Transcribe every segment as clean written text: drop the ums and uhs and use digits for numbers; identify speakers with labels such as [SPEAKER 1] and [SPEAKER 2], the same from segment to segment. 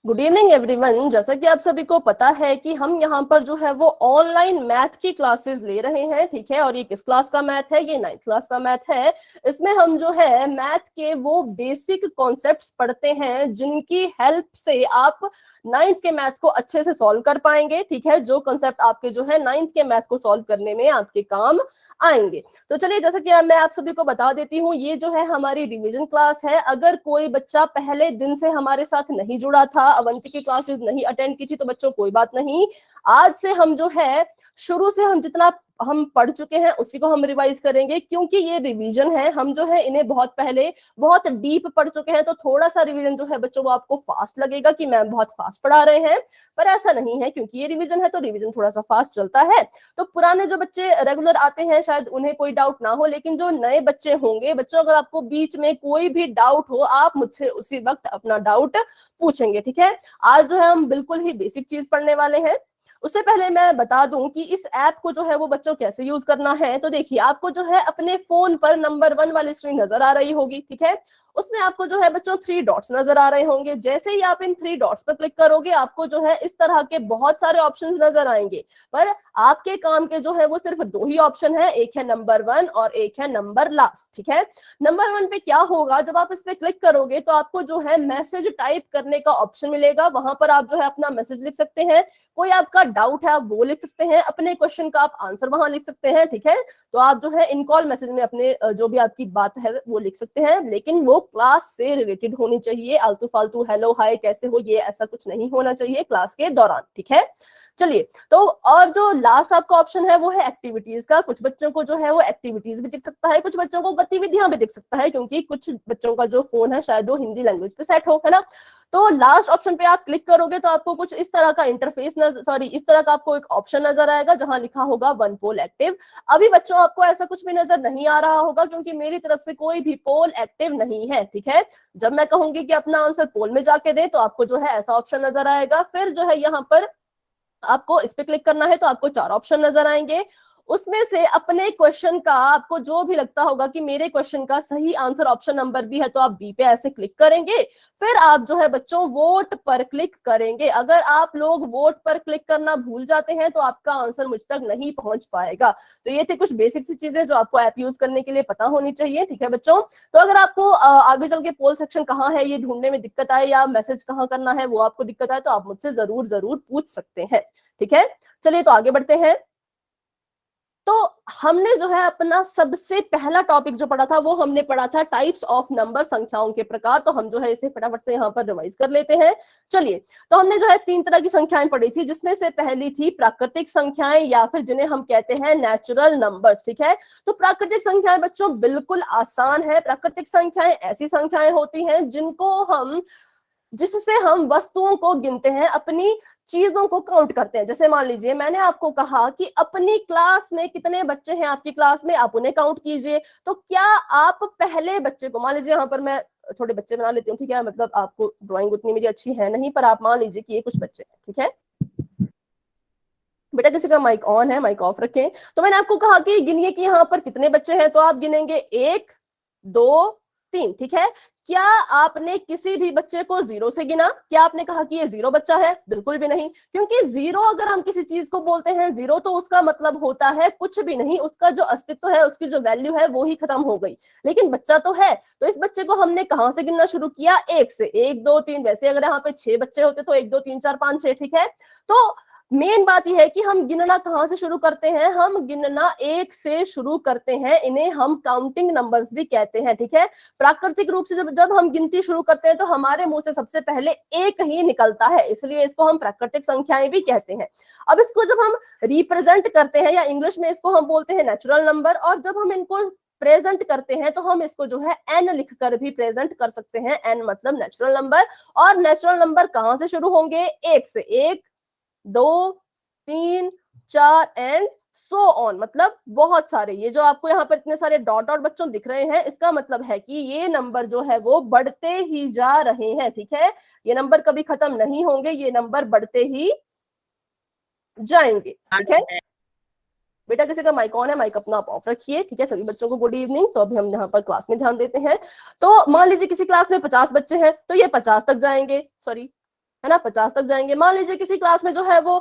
[SPEAKER 1] Good evening everyone. जैसा कि आप सभी को पता है कि हम यहाँ पर जो है वो ऑनलाइन मैथ की क्लासेस ले रहे हैं, ठीक है। और ये किस क्लास का मैथ है? ये 9th क्लास का मैथ है। इसमें हम जो है मैथ के वो बेसिक कॉन्सेप्ट्स पढ़ते हैं जिनकी हेल्प से आप 9th के मैथ को अच्छे से सॉल्व कर पाएंगे, ठीक है। जो कॉन्सेप्ट आपके जो है 9th के मैथ को सॉल्व करने में आपके काम आएंगे। तो चलिए, जैसा कि मैं आप सभी को बता देती हूँ, ये जो है हमारी रिवीजन क्लास है। अगर कोई बच्चा पहले दिन से हमारे साथ नहीं जुड़ा था, अवंती की क्लासेस नहीं अटेंड की थी, तो बच्चों कोई बात नहीं। आज से हम जो है शुरू से हम जितना हम पढ़ चुके हैं उसी को हम रिवाइज करेंगे, क्योंकि ये रिवीजन है। हम जो है इन्हें बहुत पहले बहुत डीप पढ़ चुके हैं, तो थोड़ा सा रिवीजन जो है बच्चों वो आपको फास्ट लगेगा कि मैम बहुत फास्ट पढ़ा रहे हैं, पर ऐसा नहीं है। क्योंकि ये रिवीजन है तो रिवीजन थोड़ा सा फास्ट चलता है। तो पुराने जो बच्चे रेगुलर आते हैं शायद उन्हें कोई डाउट ना हो, लेकिन जो नए बच्चे होंगे, बच्चों अगर आपको बीच में कोई भी डाउट हो, आप मुझसे उसी वक्त अपना डाउट पूछेंगे, ठीक है। आज जो है हम बिल्कुल ही बेसिक चीज पढ़ने वाले हैं। उससे पहले मैं बता दूं कि इस ऐप को जो है वो बच्चों कैसे यूज करना है। तो देखिए, आपको जो है अपने फोन पर नंबर 1 वाली स्क्रीन नजर आ रही होगी, ठीक है। उसमें आपको जो है बच्चों 3 डॉट्स नजर आ रहे होंगे। जैसे ही आप इन 3 डॉट्स पर क्लिक करोगे, आपको जो है इस तरह के बहुत सारे ऑप्शंस नजर आएंगे, पर आपके काम के जो है वो सिर्फ 2 ही ऑप्शन है। एक है नंबर 1 और एक है नंबर लास्ट, ठीक है। नंबर 1 पे क्या होगा, जब आप इस पे क्लिक करोगे तो आपको जो है मैसेज टाइप करने का ऑप्शन मिलेगा। वहां पर आप जो है अपना मैसेज लिख सकते हैं। कोई आपका डाउट है आप वो लिख सकते हैं, अपने क्वेश्चन का आप आंसर वहां लिख सकते हैं, ठीक है। तो आप जो है इन कॉल मैसेज में अपने जो भी आपकी बात है वो लिख सकते हैं, लेकिन वो क्लास से रिलेटेड होनी चाहिए। आलतू फालतू हेलो हाय कैसे हो, ये ऐसा कुछ नहीं होना चाहिए क्लास के दौरान, ठीक है। चलिए, तो और जो लास्ट आपका ऑप्शन है वो है एक्टिविटीज का। कुछ बच्चों को जो है वो एक्टिविटीज भी दिख सकता है, कुछ बच्चों को गतिविधियां भी दिख सकता है, क्योंकि कुछ बच्चों का जो फोन है शायद वो हिंदी लैंग्वेज पे सेट हो, है ना। तो लास्ट ऑप्शन पे आप क्लिक करोगे तो आपको कुछ इस तरह का इंटरफेस इस तरह का आपको एक ऑप्शन नजर आएगा जहां लिखा होगा वन पोल एक्टिव। अभी बच्चों आपको ऐसा कुछ भी नजर नहीं आ रहा होगा, क्योंकि मेरी तरफ से कोई भी पोल एक्टिव नहीं है, ठीक है। जब मैं कहूंगी कि अपना आंसर पोल में जाके दे, तो आपको जो है ऐसा ऑप्शन नजर आएगा। फिर जो है यहाँ पर आपको इस पे क्लिक करना है, तो आपको 4 ऑप्शन नजर आएंगे। उसमें से अपने क्वेश्चन का आपको जो भी लगता होगा कि मेरे क्वेश्चन का सही आंसर ऑप्शन नंबर बी है, तो आप बी पे ऐसे क्लिक करेंगे। फिर आप जो है बच्चों वोट पर क्लिक करेंगे। अगर आप लोग वोट पर क्लिक करना भूल जाते हैं तो आपका आंसर मुझ तक नहीं पहुंच पाएगा। तो ये थे कुछ बेसिक सी चीजें जो आपको ऐप यूज करने के लिए पता होनी चाहिए, ठीक है बच्चों। तो अगर आपको आगे चल के पोल सेक्शन कहाँ है ये ढूंढने में दिक्कत आए, या मैसेज कहाँ करना है वो आपको दिक्कत आए, तो आप मुझसे जरूर जरूर पूछ सकते हैं, ठीक है। चलिए, तो आगे बढ़ते हैं। तो हमने जो है अपना सबसे पहला टॉपिक जो पढ़ा था वो हमने पढ़ा था टाइप्स ऑफ नंबर, संख्याओं के प्रकार। तो हम जो है इसे फटाफट से यहाँ पर रिवाइज कर लेते हैं। चलिए, तो हमने जो है 3 तरह की संख्याएं पढ़ी थी, जिसमें से पहली थी प्राकृतिक संख्याएं, या फिर जिन्हें हम कहते हैं नेचुरल नंबर्स, ठीक है। तो प्राकृतिक संख्याएं बच्चों बिल्कुल आसान है। प्राकृतिक संख्याएं ऐसी संख्याएं होती हैं जिससे हम वस्तुओं को गिनते हैं, अपनी चीजों को काउंट करते हैं। जैसे मान लीजिए मैंने आपको कहा कि अपनी क्लास में कितने बच्चे हैं, आपकी क्लास में आप उन्हें काउंट कीजिए। तो क्या आप पहले बच्चे को, मान लीजिए यहाँ पर मैं छोटे बच्चे बना लेती हूँ, ठीक है। मतलब आपको ड्राइंग उतनी मेरी अच्छी है नहीं, पर आप मान लीजिए कि ये कुछ बच्चे हैं, ठीक है। बेटा किसी का माइक ऑन है, माइक ऑफ रखें। तो मैंने आपको कहा कि गिनिए कि यहाँ पर कितने बच्चे हैं, तो आप गिनेंगे 1 2 3, ठीक है। क्या आपने किसी भी बच्चे को 0 से गिना? क्या आपने कहा कि ये 0 बच्चा है? बिल्कुल भी नहीं, क्योंकि 0 अगर हम किसी चीज को बोलते हैं 0, तो उसका मतलब होता है कुछ भी नहीं, उसका जो अस्तित्व है, उसकी जो वैल्यू है वो ही खत्म हो गई। लेकिन बच्चा तो है, तो इस बच्चे को हमने कहां से गिनना शुरू किया? 1 से। 1 2 3, वैसे अगर यहाँ पे 6 बच्चे होते तो 1 2 3 4 5 6, ठीक है। तो मेन बात यह है कि हम गिनना कहां से शुरू करते हैं? हम गिनना 1 से शुरू करते हैं। इन्हें हम काउंटिंग नंबर्स भी कहते हैं, ठीक है। प्राकृतिक रूप से जब हम गिनती शुरू करते हैं तो हमारे मुंह से सबसे पहले 1 ही निकलता है, इसलिए इसको हम प्राकृतिक संख्याएं भी कहते हैं। अब इसको जब हम रिप्रेजेंट करते हैं, या इंग्लिश में इसको हम बोलते हैं नेचुरल नंबर, और जब हम इनको प्रेजेंट करते हैं तो हम इसको जो है एन लिखकर भी प्रेजेंट कर सकते हैं। एन मतलब नेचुरल नंबर। और नेचुरल नंबर कहां से शुरू होंगे? 1 से। 1 2 3 4 एंड सो ऑन, मतलब बहुत सारे। ये जो आपको यहाँ पर इतने सारे डॉट डॉट बच्चों दिख रहे हैं, इसका मतलब है कि ये नंबर जो है वो बढ़ते ही जा रहे हैं, ठीक है। ये नंबर कभी खत्म नहीं होंगे, ये नंबर बढ़ते ही जाएंगे, ठीक है। बेटा किसी का माइक ऑन है, माइक अपना आप ऑफ रखिए, ठीक है। सभी बच्चों को गुड इवनिंग। तो अभी हम यहाँ पर क्लास में ध्यान देते हैं। तो मान लीजिए किसी क्लास में 50 बच्चे हैं, तो ये 50 तक जाएंगे, सॉरी, है ना, 50 तक जाएंगे। मान लीजिए किसी क्लास में जो है वो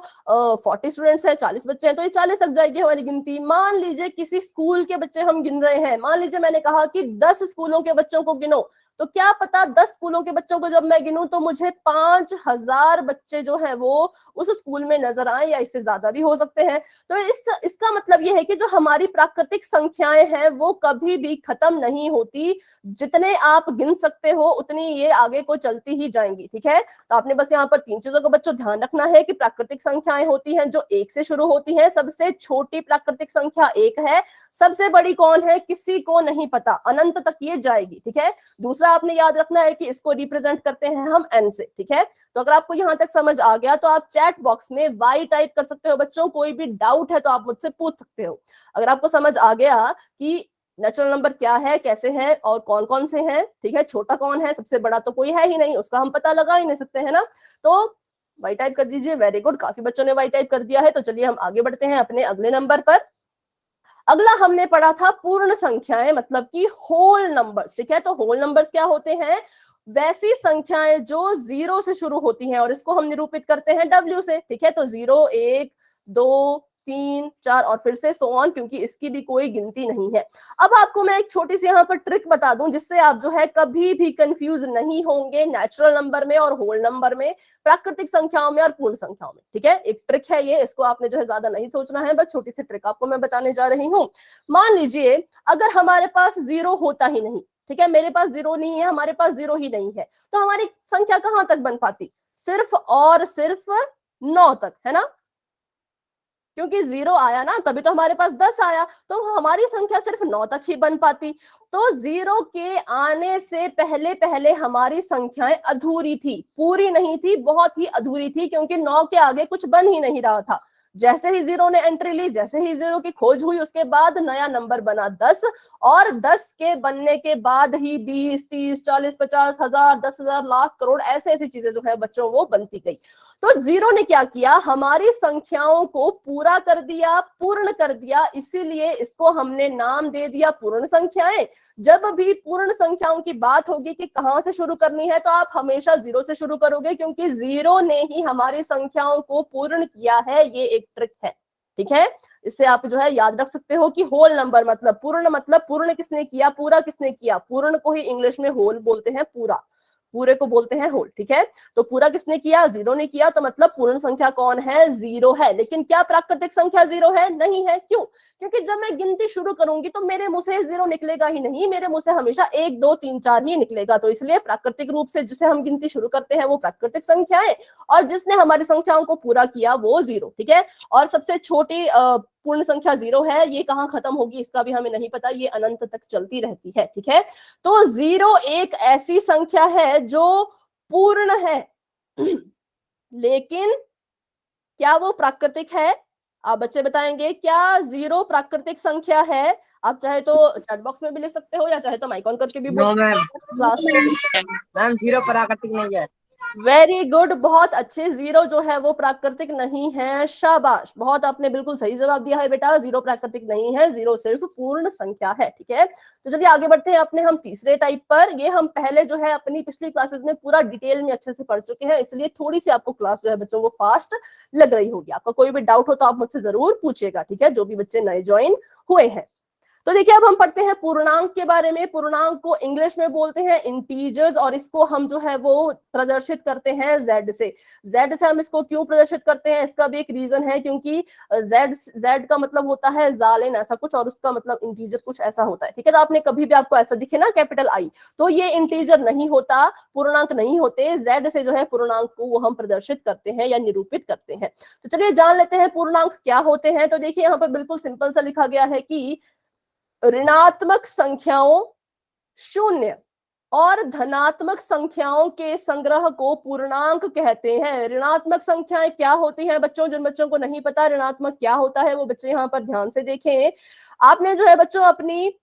[SPEAKER 1] 40 स्टूडेंट्स हैं, 40 बच्चे हैं, तो ये 40 तक जाएगी हमारी गिनती। मान लीजिए किसी स्कूल के बच्चे हम गिन रहे हैं, मान लीजिए मैंने कहा कि 10 स्कूलों के बच्चों को गिनो, तो क्या पता 10 स्कूलों के बच्चों को जब मैं गिनूं तो मुझे 5000 बच्चे जो है वो उस स्कूल में नजर आए, या इससे ज्यादा भी हो सकते हैं। तो इसका मतलब ये है कि जो हमारी प्राकृतिक संख्याएं हैं वो कभी भी खत्म नहीं होती, जितने आप गिन सकते हो उतनी ये आगे को चलती ही जाएंगी, ठीक है। तो आपने बस यहाँ पर 3 चीजों का बच्चों ध्यान रखना है कि प्राकृतिक संख्याएं होती हैं जो 1 से शुरू होती हैं, सबसे छोटी प्राकृतिक संख्या 1 है, सबसे बड़ी कौन है किसी को नहीं पता, अनंत तक ये जाएगी, ठीक है। दूसरा आपने याद रखना है कि इसको रिप्रेजेंट करते हैं हम n से, ठीक है। तो अगर आपको यहां तक समझ आ गया तो आप चैट बॉक्स में y टाइप कर सकते हो बच्चों, कोई भी डाउट है तो आप मुझसे पूछ सकते हो। अगर आपको समझ आ गया कि नेचुरल नंबर क्या है, कैसे है और कौन कौन से हैं, ठीक है, छोटा कौन है, सबसे बड़ा तो कोई है ही नहीं, उसका हम पता लगा ही नहीं सकते, है ना। तो वाई टाइप कर दीजिए, वेरी गुड, काफी बच्चों ने वाई टाइप कर दिया है। तो चलिए हम आगे बढ़ते हैं अपने अगले नंबर पर। अगला हमने पढ़ा था पूर्ण संख्याएं, मतलब कि होल नंबर्स, ठीक है। तो होल नंबर्स क्या होते हैं, वैसी संख्याएं जो 0 से शुरू होती हैं और इसको हम निरूपित करते हैं W से, ठीक है। तो 0, 1, 2, 3, 4 और फिर से सो ऑन, क्योंकि इसकी भी कोई गिनती नहीं है। अब आपको मैं एक छोटी सी यहाँ पर ट्रिक बता दूं जिससे आप जो है कभी भी कंफ्यूज नहीं होंगे नेचुरल नंबर में और होल नंबर में, प्राकृतिक संख्याओं में और पूर्ण संख्याओं में, ठीक है। एक ट्रिक है ये, इसको आपने जो है ज्यादा नहीं सोचना है, बस छोटी सी ट्रिक आपको मैं बताने जा रही हूँ। मान लीजिए अगर हमारे पास 0 होता ही नहीं, ठीक है, मेरे पास 0 नहीं है, हमारे पास 0 ही नहीं है, तो हमारी संख्या कहां तक बन पाती, सिर्फ और सिर्फ 9 तक, है ना। क्योंकि 0 आया ना तभी तो हमारे पास 10 आया, तो हमारी संख्या सिर्फ 9 तक ही बन पाती। तो 0 के आने से पहले पहले हमारी संख्याएं अधूरी थी, पूरी नहीं थी, बहुत ही अधूरी थी, क्योंकि 9 के आगे कुछ बन ही नहीं रहा था। जैसे ही 0 ने एंट्री ली, जैसे ही 0 की खोज हुई, उसके बाद नया नंबर बना 10, और 10 के बनने के बाद ही 20, 30, 40, 50, 1000, 10,000, लाख, करोड़, ऐसे ऐसी चीजें जो है बच्चों वो बनती गई। तो 0 ने क्या किया, हमारी संख्याओं को पूरा कर दिया, पूर्ण कर दिया, इसीलिए इसको हमने नाम दे दिया पूर्ण संख्याएं। जब भी पूर्ण संख्याओं की बात होगी कि कहां से शुरू करनी है, तो आप हमेशा 0 से शुरू करोगे, क्योंकि 0 ने ही हमारी संख्याओं को पूर्ण किया है। ये एक ट्रिक है, ठीक है। इससे आप जो है याद रख सकते हो कि होल नंबर मतलब पूर्ण किसने किया, पूरा किसने किया, पूर्ण को ही इंग्लिश में होल बोलते हैं, पूरा, पूरे को बोलते हैं होल, ठीक है। तो पूरा किसने किया, 0 ने किया, तो मतलब पूर्ण संख्या कौन है, 0 है। लेकिन क्या प्राकृतिक संख्या 0 है, नहीं है। क्यों, क्योंकि जब मैं गिनती शुरू करूंगी तो मेरे मुंह से 0 निकलेगा ही नहीं, मेरे मुंह से हमेशा 1, 2, 3, 4 ही निकलेगा। तो इसलिए प्राकृतिक रूप से जिसे हम गिनती शुरू करते हैं वो प्राकृतिक संख्या है, और जिसने हमारी संख्याओं को पूरा किया वो 0, ठीक है। और सबसे छोटी पूर्ण संख्या 0 है, ये कहाँ खत्म होगी इसका भी हमें नहीं पता, ये अनंत तक चलती रहती है, ठीक है। तो 0 एक ऐसी संख्या है जो पूर्ण है, लेकिन क्या वो प्राकृतिक है, आप बच्चे बताएंगे, क्या 0 प्राकृतिक संख्या है। आप चाहे तो चैट बॉक्स में भी लिख सकते हो, या चाहे तो माइक ऑन करके भी बोल क्लास में।
[SPEAKER 2] मैम 0 प्राकृतिक नहीं है।
[SPEAKER 1] वेरी गुड, बहुत अच्छे, 0 जो है वो प्राकृतिक नहीं है, शाबाश, बहुत आपने बिल्कुल सही जवाब दिया है बेटा, 0 प्राकृतिक नहीं है, 0 सिर्फ पूर्ण संख्या है, ठीक है। तो चलिए आगे बढ़ते हैं अपने हम तीसरे टाइप पर। ये हम पहले जो है अपनी पिछली क्लासेस में पूरा डिटेल में अच्छे से पढ़ चुके हैं, इसलिए थोड़ी सी आपको क्लास जो है बच्चों को फास्ट लग रही होगी। आपका कोई भी डाउट हो तो आप मुझसे जरूर पूछिएगा, ठीक है, जो भी बच्चे नए ज्वाइन हुए हैं। तो देखिए अब हम पढ़ते हैं पूर्णांक के बारे में। पूर्णांक को इंग्लिश में बोलते हैं इंटीजर्स, और इसको हम जो है वो प्रदर्शित करते हैं जेड से। जेड से हम इसको क्यों प्रदर्शित करते हैं, इसका भी एक रीजन है, क्योंकि जेड का मतलब होता है जालिन ऐसा कुछ, और उसका मतलब इंटीजर कुछ ऐसा होता है, ठीक है। तो आपने कभी भी आपको ऐसा दिखे ना कैपिटल आई, तो ये इंटीजर नहीं होता, पूर्णांक नहीं होते, जेड से जो है पूर्णांक को वो हम प्रदर्शित करते हैं या निरूपित करते हैं। तो चलिए जान लेते हैं पूर्णांक क्या होते हैं। तो देखिए यहाँ पर बिल्कुल सिंपल सा लिखा गया है कि ऋणात्मक संख्याओं, शून्य और धनात्मक संख्याओं के संग्रह को पूर्णांक कहते हैं। ऋणात्मक संख्याएं क्या होती हैं बच्चों, जिन बच्चों को नहीं पता ऋणात्मक क्या होता है वो बच्चे यहाँ पर ध्यान से देखें। आपने जो है बच्चों अपनी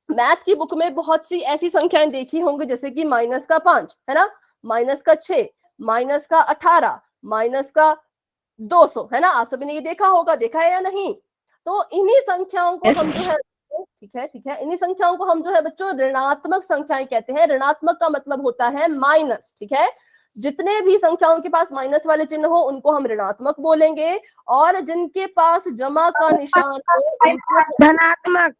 [SPEAKER 1] मैथ की बुक में बहुत सी ऐसी संख्याएं देखी होंगी, जैसे कि -5 है ना, -6, -18, -200, है ना, आप सभी ने ये देखा होगा, देखा है या नहीं। तो इन्हीं संख्याओं को हम जो है, ठीक है, इन्हीं संख्याओं को हम जो है बच्चों ऋणात्मक संख्याएं कहते हैं। ऋणात्मक का मतलब होता है माइनस, ठीक है। जितने भी संख्याओं के पास माइनस वाले चिन्ह हो उनको हम ऋणात्मक बोलेंगे, और जिनके पास जमा का निशान हो उनको
[SPEAKER 2] धनात्मक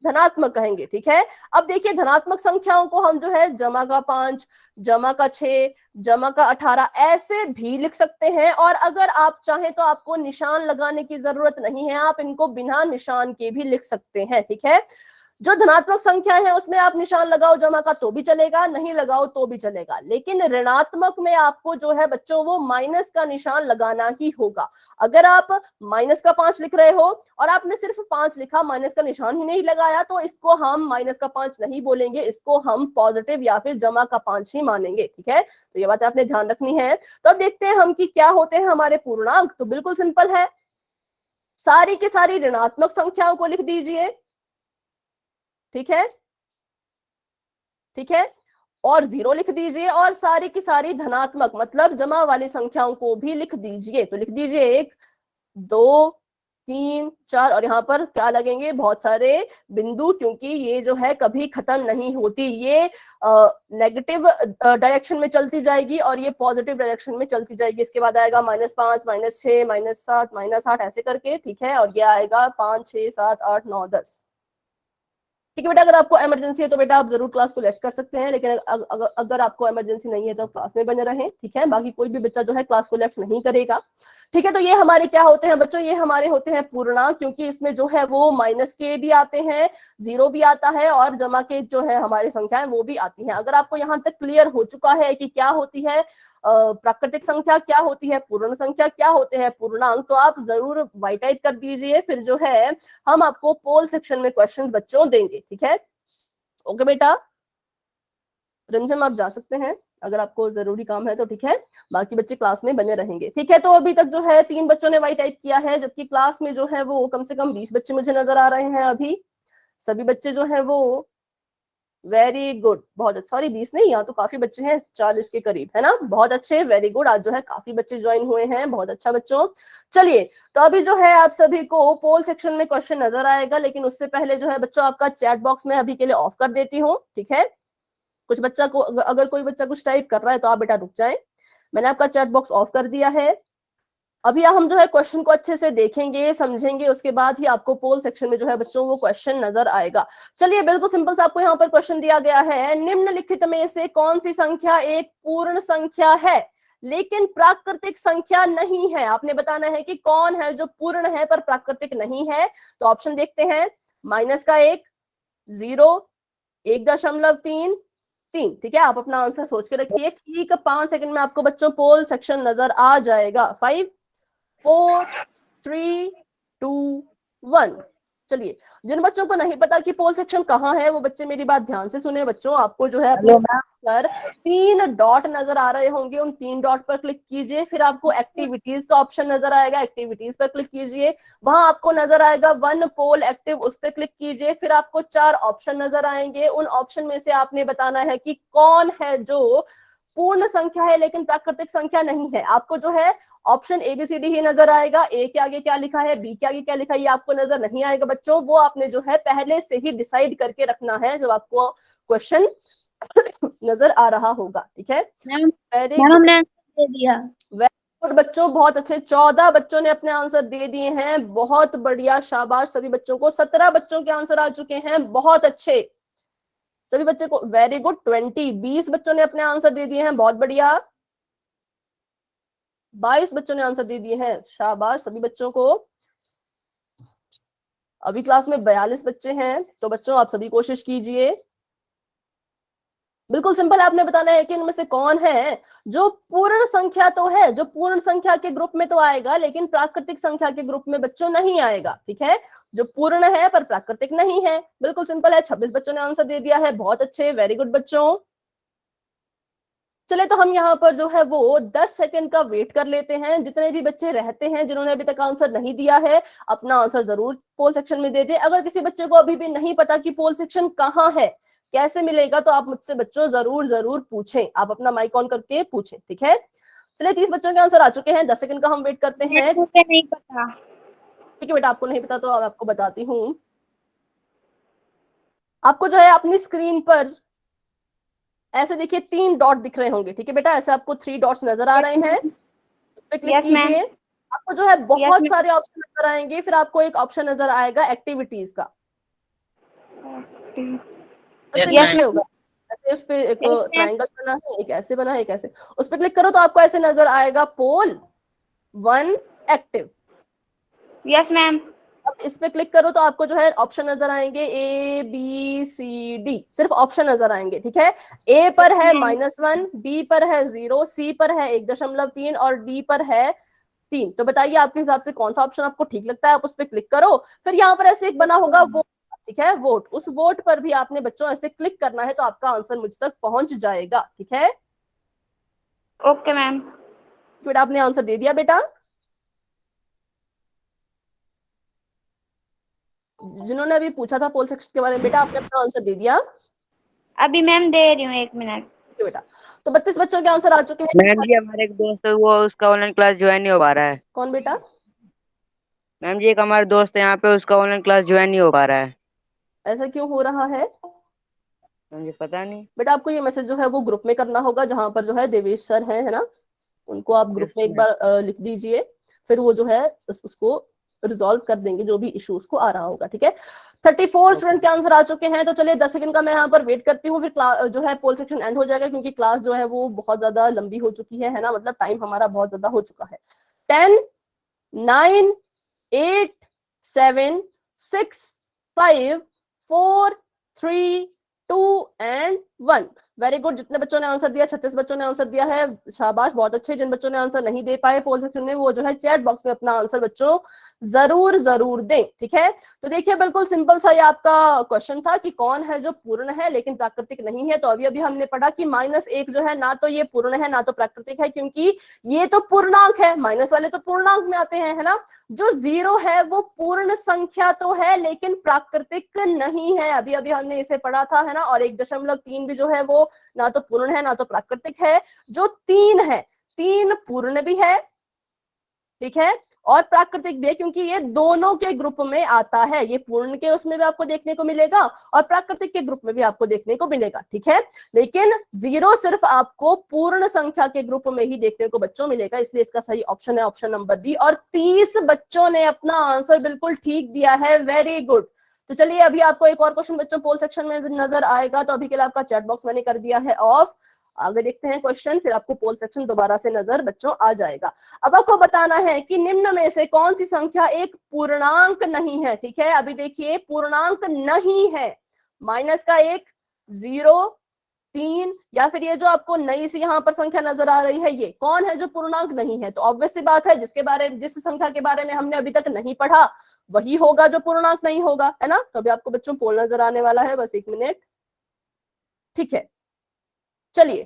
[SPEAKER 1] धनात्मक कहेंगे, ठीक है। अब देखिए धनात्मक संख्याओं को हम जो है जमा का 5, जमा का 6, जमा का 18 ऐसे भी लिख सकते हैं। और अगर आप चाहें तो आपको निशान लगाने की जरूरत नहीं है, आप इनको बिना निशान के भी लिख सकते हैं, ठीक है। जो धनात्मक संख्या है उसमें आप निशान लगाओ जमा का तो भी चलेगा, नहीं लगाओ तो भी चलेगा, लेकिन ऋणात्मक में आपको जो है बच्चों वो माइनस का निशान लगाना ही होगा। अगर आप माइनस का 5 लिख रहे हो और आपने सिर्फ 5 लिखा, माइनस का निशान ही नहीं लगाया, तो इसको हम माइनस का 5 नहीं बोलेंगे, इसको हम पॉजिटिव या फिर जमा का 5 ही मानेंगे, ठीक है। तो ये बात आपने ध्यान रखनी है। तो अब देखते हैं हम कि क्या होते हैं हमारे पूर्णांक। तो बिल्कुल सिंपल है, सारी की सारी ऋणात्मक संख्याओं को लिख दीजिए, ठीक है, ठीक है, और 0 लिख दीजिए, और सारी की सारी धनात्मक मतलब जमा वाली संख्याओं को भी लिख दीजिए। तो लिख दीजिए 1, 2, 3, 4, और यहाँ पर क्या लगेंगे, बहुत सारे बिंदु, क्योंकि ये जो है कभी खत्म नहीं होती, ये नेगेटिव डायरेक्शन में चलती जाएगी और ये पॉजिटिव डायरेक्शन में चलती जाएगी। इसके बाद आएगा -5, -6, -7, -8 ऐसे करके, ठीक है, और ये आएगा 5, 6, 7, 8, 9, 10। ठीक है बेटा, अगर आपको इमरजेंसी है तो बेटा आप जरूर क्लास को लेफ्ट कर सकते हैं, लेकिन अगर आपको इमरजेंसी नहीं है तो क्लास में बने रहें, ठीक है। बाकी कोई भी बच्चा जो है क्लास को लेफ्ट नहीं करेगा, ठीक है। तो ये हमारे क्या होते हैं बच्चों, ये हमारे होते हैं पूर्णांक, क्योंकि इसमें जो है वो माइनस के भी आते हैं, 0 भी आता है, और जमा के जो है हमारी संख्याएं वो भी आती हैं। अगर आपको यहाँ तक क्लियर हो चुका है कि क्या होती है प्राकृतिक संख्या, क्या होती है पूर्ण संख्या, क्या होते हैं पूर्णांक, तो आप जरूर वाई टाइप कर दीजिए, फिर जो है हम आपको पोल सेक्शन में क्वेश्चंस बच्चों देंगे, ठीक है। ओके बेटा, रिमझिम आप जा सकते हैं अगर आपको जरूरी काम है तो, ठीक है। बाकी बच्चे क्लास में बने रहेंगे, ठीक है। तो अभी तक जो है 3 बच्चों ने वाई टाइप किया है, जबकि क्लास में जो है वो कम से कम 20 बच्चे मुझे नजर आ रहे हैं अभी। सभी बच्चे जो है वो वेरी गुड, बहुत अच्छा, सॉरी 20 नहीं, यहाँ तो काफी बच्चे हैं, 40 के करीब, है ना, बहुत अच्छे, वेरी गुड। आज जो है काफी बच्चे ज्वाइन हुए हैं, बहुत अच्छा बच्चों। चलिए, तो अभी जो है आप सभी को पोल सेक्शन में क्वेश्चन नजर आएगा, लेकिन उससे पहले जो है बच्चों आपका चैट बॉक्स में अभी के लिए ऑफ कर देती हूँ, ठीक है। कुछ बच्चा को, अगर कोई बच्चा कुछ टाइप कर रहा है तो आप बेटा रुक जाए, मैंने आपका चैट बॉक्स ऑफ कर दिया है। अभी हम जो है क्वेश्चन को अच्छे से देखेंगे, समझेंगे, उसके बाद ही आपको पोल सेक्शन में जो है बच्चों वो क्वेश्चन नजर आएगा। चलिए, बिल्कुल सिंपल से आपको यहाँ पर क्वेश्चन दिया गया है, निम्नलिखित में से कौन सी संख्या एक पूर्ण संख्या है लेकिन प्राकृतिक संख्या नहीं है। आपने बताना है कि कौन है जो पूर्ण है पर प्राकृतिक नहीं है। तो ऑप्शन देखते हैं, -1, 0, 1.3, 3, ठीक है। आप अपना आंसर सोच के रखिए, ठीक 5 सेकंड में आपको बच्चों पोल सेक्शन नजर आ जाएगा। 5, 4, 3, 2, 1। चलिए, जिन बच्चों को नहीं पता कि पोल सेक्शन कहाँ है वो बच्चे मेरी बात ध्यान से सुने बच्चों। आपको जो है अपने पर 3 डॉट नजर आ रहे होंगे, उन 3 डॉट पर क्लिक कीजिए, फिर आपको एक्टिविटीज का ऑप्शन नजर आएगा, एक्टिविटीज पर क्लिक कीजिए, वहां आपको नजर आएगा 1 पोल एक्टिव, उस पर क्लिक कीजिए, फिर आपको 4 ऑप्शन नजर आएंगे। उन ऑप्शन में से आपने बताना है कि कौन है जो पूर्ण संख्या है लेकिन प्राकृतिक संख्या नहीं है। आपको जो है ऑप्शन ABCD ही नजर आएगा, ए के आगे क्या लिखा है, बी के आगे क्या लिखा है, ये आपको नजर नहीं आएगा बच्चों, वो आपने जो है पहले से ही डिसाइड करके रखना है जब आपको क्वेश्चन नजर आ रहा होगा, ठीक है। वेरी गुड बच्चों, बहुत अच्छे, 14 बच्चों ने अपने आंसर दे दिए हैं, बहुत बढ़िया, शाबाश सभी बच्चों को। 17 बच्चों के आंसर आ चुके हैं, बहुत अच्छे सभी बच्चे को, वेरी गुड। 20 बच्चों ने अपने आंसर दे दिए हैं, बहुत बढ़िया। 22 बच्चों ने आंसर दे दिए हैं, शाबाश सभी बच्चों को। अभी क्लास में 42 बच्चे हैं, तो बच्चों आप सभी कोशिश कीजिए। बिल्कुल सिंपल, आपने बताना है कि इनमें से कौन है जो पूर्ण संख्या तो है, जो पूर्ण संख्या के ग्रुप में तो आएगा लेकिन प्राकृतिक संख्या के ग्रुप में बच्चों नहीं आएगा, ठीक है। जो पूर्ण है पर प्राकृतिक नहीं है, बिल्कुल सिंपल है। 26 बच्चों ने आंसर दे दिया है, बहुत अच्छे, वेरी गुड बच्चों। चले, तो हम यहाँ पर जो है वो 10 सेकंड का वेट कर लेते हैं। जितने भी बच्चे रहते हैं जिन्होंने अभी तक आंसर नहीं दिया है, अपना आंसर जरूर पोल सेक्शन में दे दे। अगर किसी बच्चे को अभी भी नहीं पता कि पोल सेक्शन कहाँ है, कैसे मिलेगा, तो आप मुझसे बच्चों जरूर पूछें, आप अपना माइक ऑन करके पूछें, ठीक है। चलिए, 30 बच्चों के आंसर आ चुके हैं, 10 सेकंड का हम वेट करते हैं।
[SPEAKER 3] मुझे नहीं पता।
[SPEAKER 1] ठीक है बेटा, आपको नहीं पता तो अब आपको बताती हूँ। आपको जो है अपनी स्क्रीन पर ऐसे देखिए 3 डॉट दिख रहे होंगे, ठीक है बेटा, ऐसे आपको 3 डॉट्स नजर आ रहे हैं, उस पर क्लिक
[SPEAKER 3] यस मैम।
[SPEAKER 1] कीजिए। आपको जो है
[SPEAKER 3] यस
[SPEAKER 1] बहुत
[SPEAKER 3] मैम।
[SPEAKER 1] सारे ऑप्शन नजर आएंगे, फिर आपको एक ऑप्शन नजर आएगा एक्टिविटीज का, सबसे
[SPEAKER 2] Yes,
[SPEAKER 1] नीचे होगा। ऐसे उस पे एक
[SPEAKER 3] यस मैम।
[SPEAKER 1] ट्रायंगल बना है, एक ऐसे बना है, एक ऐसे, उस पर क्लिक करो तो आपको ऐसे नजर आएगा पोल 1 एक्टिव।
[SPEAKER 3] Yes ma'am.
[SPEAKER 1] अब इस पे क्लिक करो तो आपको जो है ऑप्शन नजर आएंगे ABCD, सिर्फ ऑप्शन नजर आएंगे, ठीक है। ए पर है -1, बी पर है 0, सी पर है 1.3 और डी पर है 3। तो बताइए आपके हिसाब से कौन सा ऑप्शन आपको ठीक लगता है, आप उस पर क्लिक करो। फिर यहाँ पर ऐसे एक बना होगा वोट, ठीक है, वोट, उस वोट पर भी आपने बच्चों ऐसे क्लिक करना है तो आपका आंसर मुझ तक पहुंच जाएगा, ठीक है।
[SPEAKER 3] Okay ma'am.
[SPEAKER 1] बेटा आपने आंसर दे दिया बेटा? जिन्होंने अभी पूछा था पोल सेक्शन के बारे में, बेटा आपने अपना आंसर दे दिया?
[SPEAKER 3] अभी मैम दे रही हूँ, 1 मिनट।
[SPEAKER 1] ठीक है बेटा, तो 32 बच्चों के आंसर आ चुके हैं।
[SPEAKER 2] मैम जी हमारे एक दोस्त है, वो उसका ऑनलाइन क्लास ज्वाइन नहीं हो पा रहा है।
[SPEAKER 1] कौन बेटा?
[SPEAKER 2] मैम जी एक हमारा दोस्त है यहाँ पे, उसका ऑनलाइन क्लास ज्वाइन नहीं हो पा रहा है।
[SPEAKER 1] ऐसा क्यों हो रहा है?
[SPEAKER 2] मैम जी पता नहीं।
[SPEAKER 1] बेटा आपको ये मैसेज जो है वो ग्रुप में करना होगा, जहां पर जो है देवेश सर है ना, उनको आप ग्रुप
[SPEAKER 2] यस
[SPEAKER 1] में एक
[SPEAKER 2] मैम।
[SPEAKER 1] बार लिख दीजिए, फिर वो जो है उसको रिजॉल्व कर देंगे जो भी इशू उसको आ रहा होगा, ठीक है। 34 स्टूडेंट के आंसर आ चुके हैं, तो चलिए 10 सेकंड का मैं यहाँ पर वेट करती हूँ, फिर जो है पोल सेक्शन एंड हो जाएगा, क्योंकि क्लास जो है वो बहुत ज्यादा लंबी हो चुकी है ना, मतलब टाइम हमारा बहुत ज्यादा हो चुका है। 10, 9, 8, 7, 6, 5, 4, 3, 2 एंड 1। वेरी गुड, जितने बच्चों ने आंसर दिया, 36 बच्चों ने आंसर दिया है, शाबाश, बहुत अच्छे। जिन बच्चों ने आंसर नहीं दे पाए पोल सेक्शन में, वो जो है चैट बॉक्स में अपना आंसर बच्चों जरूर जरूर दें, ठीक है। तो देखिए बिल्कुल सिंपल सा ये आपका क्वेश्चन था कि कौन है जो पूर्ण है लेकिन प्राकृतिक नहीं है। तो अभी अभी हमने पढ़ा कि -1 जो है ना तो ये पूर्ण है ना तो प्राकृतिक है, क्योंकि ये तो पूर्णांक है, माइनस वाले तो पूर्णांक में आते हैं, है ना। जो 0 है वो पूर्ण संख्या तो है लेकिन प्राकृतिक नहीं है, अभी अभी हमने इसे पढ़ा था, है ना। और 1.3 भी जो है वो ना तो पूर्ण है ना तो प्राकृतिक है। जो 3 है, 3 पूर्ण भी है, ठीक है, और प्राकृतिक भी है, क्योंकि ये दोनों के ग्रुप में आता है। ये पूर्ण के उसमें भी आपको देखने को मिलेगा और प्राकृतिक के ग्रुप में भी आपको देखने को मिलेगा, ठीक है। लेकिन 0 सिर्फ आपको पूर्ण संख्या के ग्रुप में ही देखने को बच्चों मिलेगा, इसलिए इसका सही ऑप्शन है ऑप्शन नंबर बी। और 30 बच्चों ने अपना आंसर बिल्कुल ठीक दिया है, वेरी गुड। तो चलिए अभी आपको एक और क्वेश्चन बच्चों पोल सेक्शन में नजर आएगा, तो अभी के लिए आपका चैट बॉक्स मैंने कर दिया है ऑफ। आगे देखते हैं क्वेश्चन, फिर आपको पोल सेक्शन दोबारा से नजर बच्चों आ जाएगा। अब आपको बताना है कि निम्न में से कौन सी संख्या एक पूर्णांक नहीं है, ठीक है। अभी देखिए पूर्णांक नहीं है, माइनस का 1, 0, 3, या फिर ये जो आपको नई सी यहाँ पर संख्या नजर आ रही है, ये कौन है जो पूर्णांक नहीं है। तो ऑब्वियस सी बात है, जिस संख्या के बारे में हमने अभी तक नहीं पढ़ा वही होगा जो पूर्णांक नहीं होगा, है ना। तो अभी आपको बच्चों पोल नजर आने वाला है, बस 1 मिनट, ठीक है। चलिए,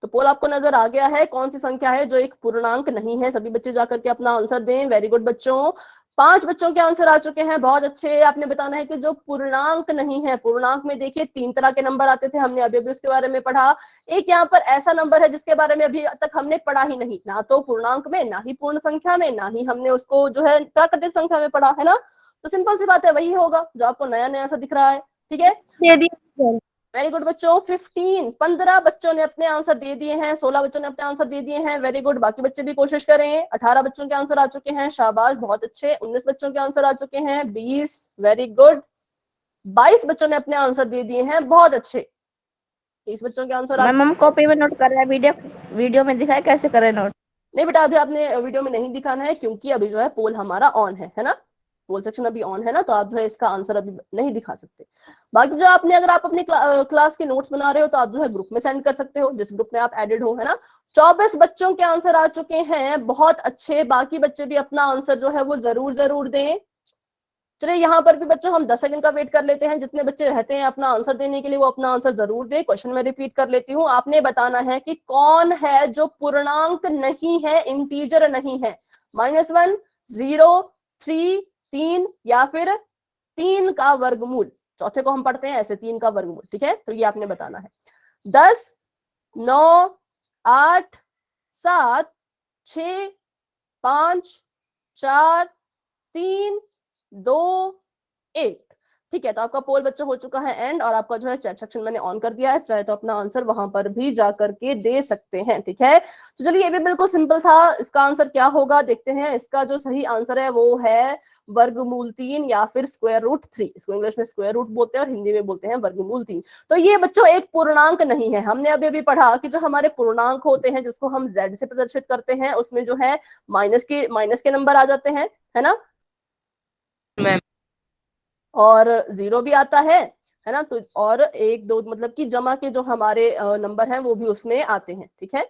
[SPEAKER 1] तो पोल आपको नजर आ गया है, कौन सी संख्या है जो एक पूर्णांक नहीं है। सभी बच्चे जाकर के अपना आंसर दें। वेरी गुड बच्चों, 5 बच्चों के आंसर आ चुके हैं, बहुत अच्छे। आपने बताना है कि जो पूर्णांक नहीं है। पूर्णांक में देखिए 3 तरह के नंबर आते थे, हमने अभी अभी उसके बारे में पढ़ा। एक यहाँ पर ऐसा नंबर है जिसके बारे में अभी तक हमने पढ़ा ही नहीं, ना तो पूर्णांक में, ना ही पूर्ण संख्या में, ना ही हमने उसको जो है प्राकृतिक संख्या में पढ़ा, है ना। तो सिंपल सी बात है, वही होगा जो आपको नया नया सा दिख रहा है, ठीक है। वेरी गुड बच्चों, 15 बच्चों ने अपने आंसर दे दिए हैं, 16 बच्चों ने अपने आंसर दे दिए हैं, वेरी गुड। बाकी बच्चे भी कोशिश करें। 18 बच्चों के आंसर आ चुके हैं, शाबाश, बहुत अच्छे। 19 बच्चों के आंसर आ चुके हैं, 20, वेरी गुड। 22 बच्चों ने अपने आंसर दे दिए हैं, बहुत अच्छे। 30 बच्चों के आंसर आ
[SPEAKER 3] मैम हम कॉपी में नोट कर रहे हैं, वीडियो में दिखाए कैसे करें नोट?
[SPEAKER 1] नहीं बेटा, अभी आपने वीडियो में नहीं दिखाना है, क्योंकि अभी जो है पोल हमारा ऑन है ना। पोल सेक्शन अभी ऑन है ना, तो आप जो है इसका आंसर अभी नहीं दिखा सकते। बाकी जो आपने, अगर आप अपने क्लास के नोट्स बना रहे हो तो आप जो है ग्रुप में सेंड कर सकते हो, जिस ग्रुप में आप एडेड हो, है ना। 24 बच्चों के आंसर आ चुके हैं, बहुत अच्छे। बाकी बच्चे भी अपना आंसर जो है वो जरूर जरूर दें। चलिए यहाँ पर भी बच्चों हम 10 सेकंड का वेट कर लेते हैं। जितने बच्चे रहते हैं अपना आंसर देने के लिए, वो अपना आंसर जरूर दे। क्वेश्चन में रिपीट कर लेती हूँ, आपने बताना है कि कौन है जो पूर्णांक नहीं है, इंटीजर नहीं है। -1, 0, 3, 3, या फिर 3 का वर्गमूल। चौथे को हम पढ़ते हैं ऐसे, 3 का वर्गमूल, ठीक है। तो ये आपने बताना है। 10, 9, 8, 7, 6, 5, 4, 3 2 1। ठीक है, तो आपका पोल बच्चों हो चुका है एंड, और आपका जो है चैट सेक्शन मैंने ऑन कर दिया है, चाहे तो अपना आंसर वहां पर भी जा करके दे सकते हैं। ठीक है, तो चलिए ये भी बिल्कुल सिंपल था। इसका आंसर क्या होगा देखते हैं। इसका जो सही आंसर है वो है वर्गमूल 3 या फिर स्क्वायर रूट 3। इसको इंग्लिश में स्क्वायर रूट बोलते हैं और हिंदी में बोलते हैं वर्गमूल 3। तो ये बच्चों एक पूर्णांक नहीं है। हमने अभी अभी पढ़ा कि जो हमारे पूर्णांक होते हैं जिसको हम z से प्रदर्शित करते हैं उसमें जो है माइनस के नंबर आ जाते हैं, है ना,
[SPEAKER 2] मैम।
[SPEAKER 1] और 0 भी आता है ना, तो और 1 2 मतलब कि जमा के जो हमारे नंबर हैं वो भी उसमें आते हैं। ठीक है,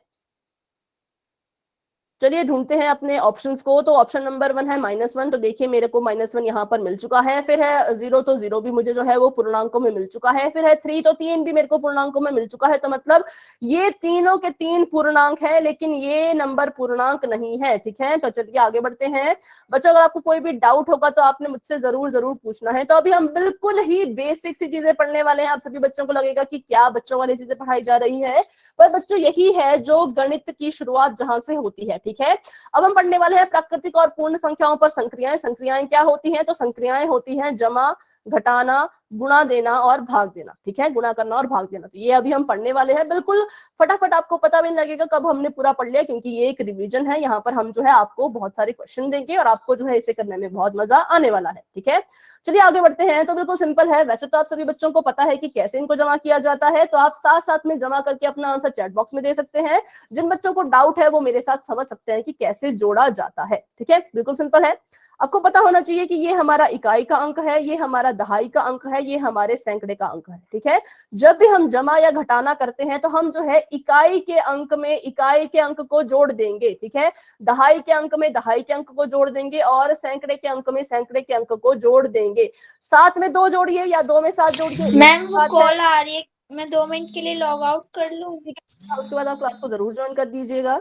[SPEAKER 1] चलिए ढूंढते हैं अपने ऑप्शंस को। तो ऑप्शन नंबर 1 है -1, तो देखिए मेरे को -1 यहाँ पर मिल चुका है। फिर है 0, तो 0 भी मुझे जो है वो पूर्णांकों में मिल चुका है। फिर है 3, तो 3 भी मेरे को पूर्णांकों में मिल चुका है। तो मतलब ये तीनों के 3 पूर्णांक है, लेकिन ये नंबर पूर्णांक नहीं है। ठीक है, तो चलिए आगे बढ़ते हैं बच्चों। अगर आपको कोई भी डाउट होगा तो आपने मुझसे जरूर जरूर पूछना है। तो अभी हम बिल्कुल ही बेसिक सी चीजें पढ़ने वाले हैं। आप सभी बच्चों को लगेगा कि क्या बच्चों वाली चीजें पढ़ाई जा रही है, पर बच्चों यही है जो गणित की शुरुआत जहां से होती है। ठीक है, अब हम पढ़ने वाले हैं प्राकृतिक और पूर्ण संख्याओं पर संक्रियाएं। संक्रियाएं क्या होती हैं? तो संक्रियाएं होती हैं जमा, घटाना, गुणा देना और भाग देना। ठीक है, गुणा करना और भाग देना। तो ये अभी हम पढ़ने वाले हैं बिल्कुल फटाफट। आपको पता भी नहीं लगेगा कब हमने पूरा पढ़ लिया, क्योंकि ये एक रिवीजन है। यहाँ पर हम जो है आपको बहुत सारे क्वेश्चन देंगे और आपको जो है इसे करने में बहुत मजा आने वाला है। ठीक है, चलिए आगे बढ़ते हैं। तो बिल्कुल सिंपल है। वैसे तो आप सभी बच्चों को पता है कि कैसे इनको जमा किया जाता है, तो आप साथ साथ में जमा करके अपना आंसर चैट बॉक्स में दे सकते हैं। जिन बच्चों को डाउट है वो मेरे साथ समझ सकते हैं कि कैसे जोड़ा जाता है। ठीक है, बिल्कुल सिंपल है। आपको पता होना चाहिए कि ये हमारा इकाई का अंक है, ये हमारा दहाई का अंक है, ये हमारे सैकड़े का अंक है। ठीक है, जब भी हम जमा या घटाना करते हैं तो हम जो है इकाई के अंक में इकाई के अंक को जोड़ देंगे। ठीक है, दहाई के अंक में दहाई के अंक को जोड़ देंगे और सैकड़े के अंक में सैकड़े के अंक को जोड़ देंगे। 7 में 2 जोड़िए या 2 में 7 जोड़िए।
[SPEAKER 4] मैम वो कॉल आ रही है, मैं 2 मिनट के लिए लॉग आउट कर लूं?
[SPEAKER 1] उसके बाद आप क्लास को जरूर ज्वाइन कर दीजिएगा।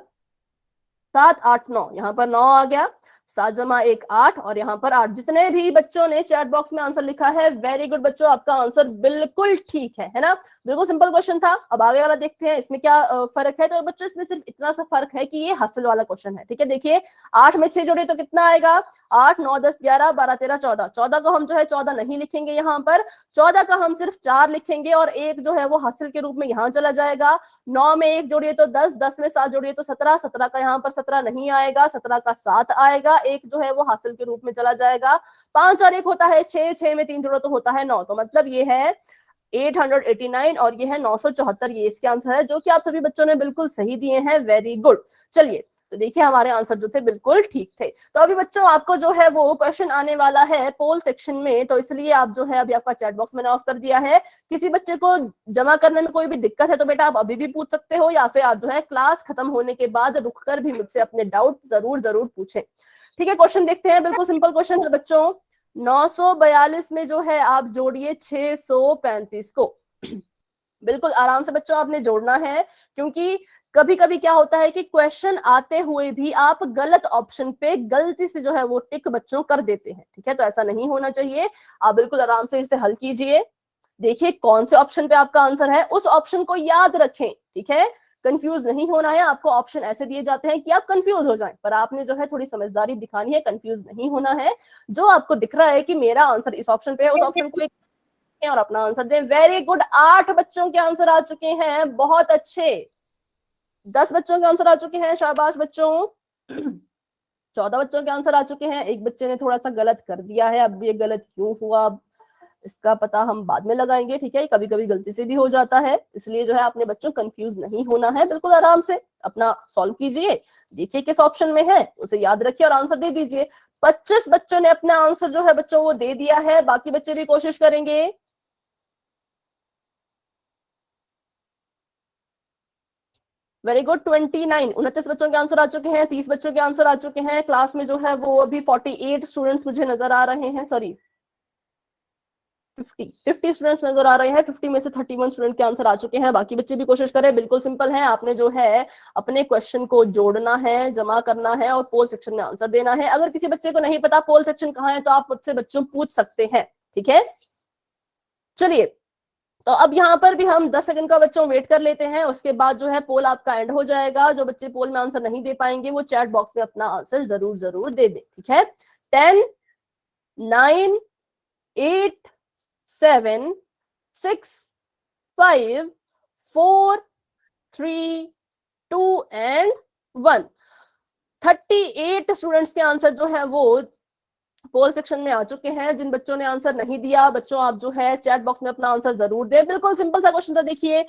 [SPEAKER 1] 7 8 9, यहाँ पर 9 आ गया। 7 जमा 1 8 और यहाँ पर 8। जितने भी बच्चों ने चैट बॉक्स में आंसर लिखा है, वेरी गुड बच्चों, आपका आंसर बिल्कुल ठीक है ना। बिल्कुल सिंपल क्वेश्चन था। अब आगे वाला देखते हैं इसमें क्या फर्क है। तो बच्चों इसमें सिर्फ इतना सा फर्क है कि ये हासिल वाला क्वेश्चन है। ठीक है, देखिए 8 में 6 जोड़े तो कितना आएगा? 8 9 10 11 12 13 14। 14 को हम जो है 14 नहीं लिखेंगे यहाँ पर, 14 का हम सिर्फ 4 लिखेंगे और एक जो है वो हासिल के रूप में यहाँ चला जाएगा। 9 में 1 जोड़िए तो 10, 10 में 7 जोड़िए तो 17, 17 का यहाँ पर 17 नहीं आएगा, 17 का 7 आएगा, एक जो है वो हासिल के रूप में चला जाएगा। 5 और 1 होता है 6, 6 में 3 जोड़ो तो होता है 9। तो मतलब ये है 889 और ये है 974। ये इसके आंसर है, जो कि आप सभी बच्चों ने बिल्कुल सही दिए हैं। Very good. चलिए तो देखिए हमारे आंसर जो थे बिल्कुल ठीक थे। तो अभी बच्चों आपको जो है वो क्वेश्चन आने वाला है पोल सेक्शन में, तो इसलिए आप जो है अभी आपका चैट बॉक्स मैंने ऑफ कर दिया है। किसी बच्चे को जमा करने में कोई भी दिक्कत है तो बेटा आप अभी भी पूछ सकते हो, या फिर आप जो है क्लास खत्म होने के बाद रुक कर भी मुझसे अपने डाउट जरूर जरूर पूछें। ठीक है, क्वेश्चन देखते हैं। बिल्कुल सिंपल क्वेश्चन है बच्चों। 942 में जो है आप जोड़िए 635 को। बिल्कुल आराम से बच्चों आपने जोड़ना है, क्योंकि कभी कभी क्या होता है कि क्वेश्चन आते हुए भी आप गलत ऑप्शन पे गलती से जो है वो टिक बच्चों कर देते हैं। ठीक है, तो ऐसा नहीं होना चाहिए। आप बिल्कुल आराम से इसे हल कीजिए। देखिए कौन से ऑप्शन पे आपका आंसर है, उस ऑप्शन को याद रखें। ठीक है, कंफ्यूज नहीं होना है। आपको ऑप्शन ऐसे दिए जाते हैं कि आप कंफ्यूज हो जाएं, पर आपने जो है थोड़ी समझदारी दिखानी है, कंफ्यूज नहीं होना है। जो आपको दिख रहा है कि मेरा आंसर इस ऑप्शन पे है, उस ऑप्शन को और अपना आंसर दें। Very good. 8 बच्चों के आंसर आ चुके हैं, बहुत अच्छे। 10 बच्चों के आंसर आ चुके हैं, शाबाश बच्चों। 14 बच्चों के आंसर आ चुके हैं। एक बच्चे ने थोड़ा सा गलत कर दिया है, अब ये गलत क्यों हुआ इसका पता हम बाद में लगाएंगे। ठीक है, कभी कभी गलती से भी हो जाता है, इसलिए जो है अपने बच्चों कंफ्यूज नहीं होना है। बिल्कुल आराम से अपना सॉल्व कीजिए, देखिए किस ऑप्शन में है, उसे याद रखिए और आंसर दे दीजिए। 25 बच्चों ने अपना आंसर जो है बच्चों वो दे दिया है, बाकी बच्चे भी कोशिश करेंगे। Very good. 29 बच्चों के आंसर आ चुके हैं, 30 बच्चों के आंसर आ चुके हैं। क्लास में जो है वो अभी 48 स्टूडेंट्स मुझे नजर आ रहे हैं, सॉरी 50 स्टूडेंट्स नजर आ रहे हैं। 50 में से 31 स्टूडेंट के आंसर आ चुके हैं, बाकी बच्चे भी कोशिश करें। बिल्कुल सिंपल है, आपने जो है अपने क्वेश्चन को जोड़ना है, जमा करना है और पोल सेक्शन में आंसर देना है। अगर किसी बच्चे को नहीं पता पोल सेक्शन कहाँ है तो आप मुझसे बच्चों पूछ सकते हैं। ठीक है, चलिए तो अब यहाँ पर भी हम 10 सेकंड का बच्चों वेट कर लेते हैं, उसके बाद जो है पोल आपका एंड हो जाएगा। जो बच्चे पोल में आंसर नहीं दे पाएंगे वो चैट बॉक्स में अपना आंसर जरूर जरूर दे दें। ठीक है, 10 9, 8, 7, 6, 5, 4, 3, 2 एंड 1। 38 स्टूडेंट्स के आंसर जो है वो पोल सेक्शन में आ चुके हैं। जिन बच्चों ने आंसर नहीं दिया, बच्चों आप जो है चैट बॉक्स में अपना आंसर जरूर दें। बिल्कुल सिंपल सा क्वेश्चन था, देखिए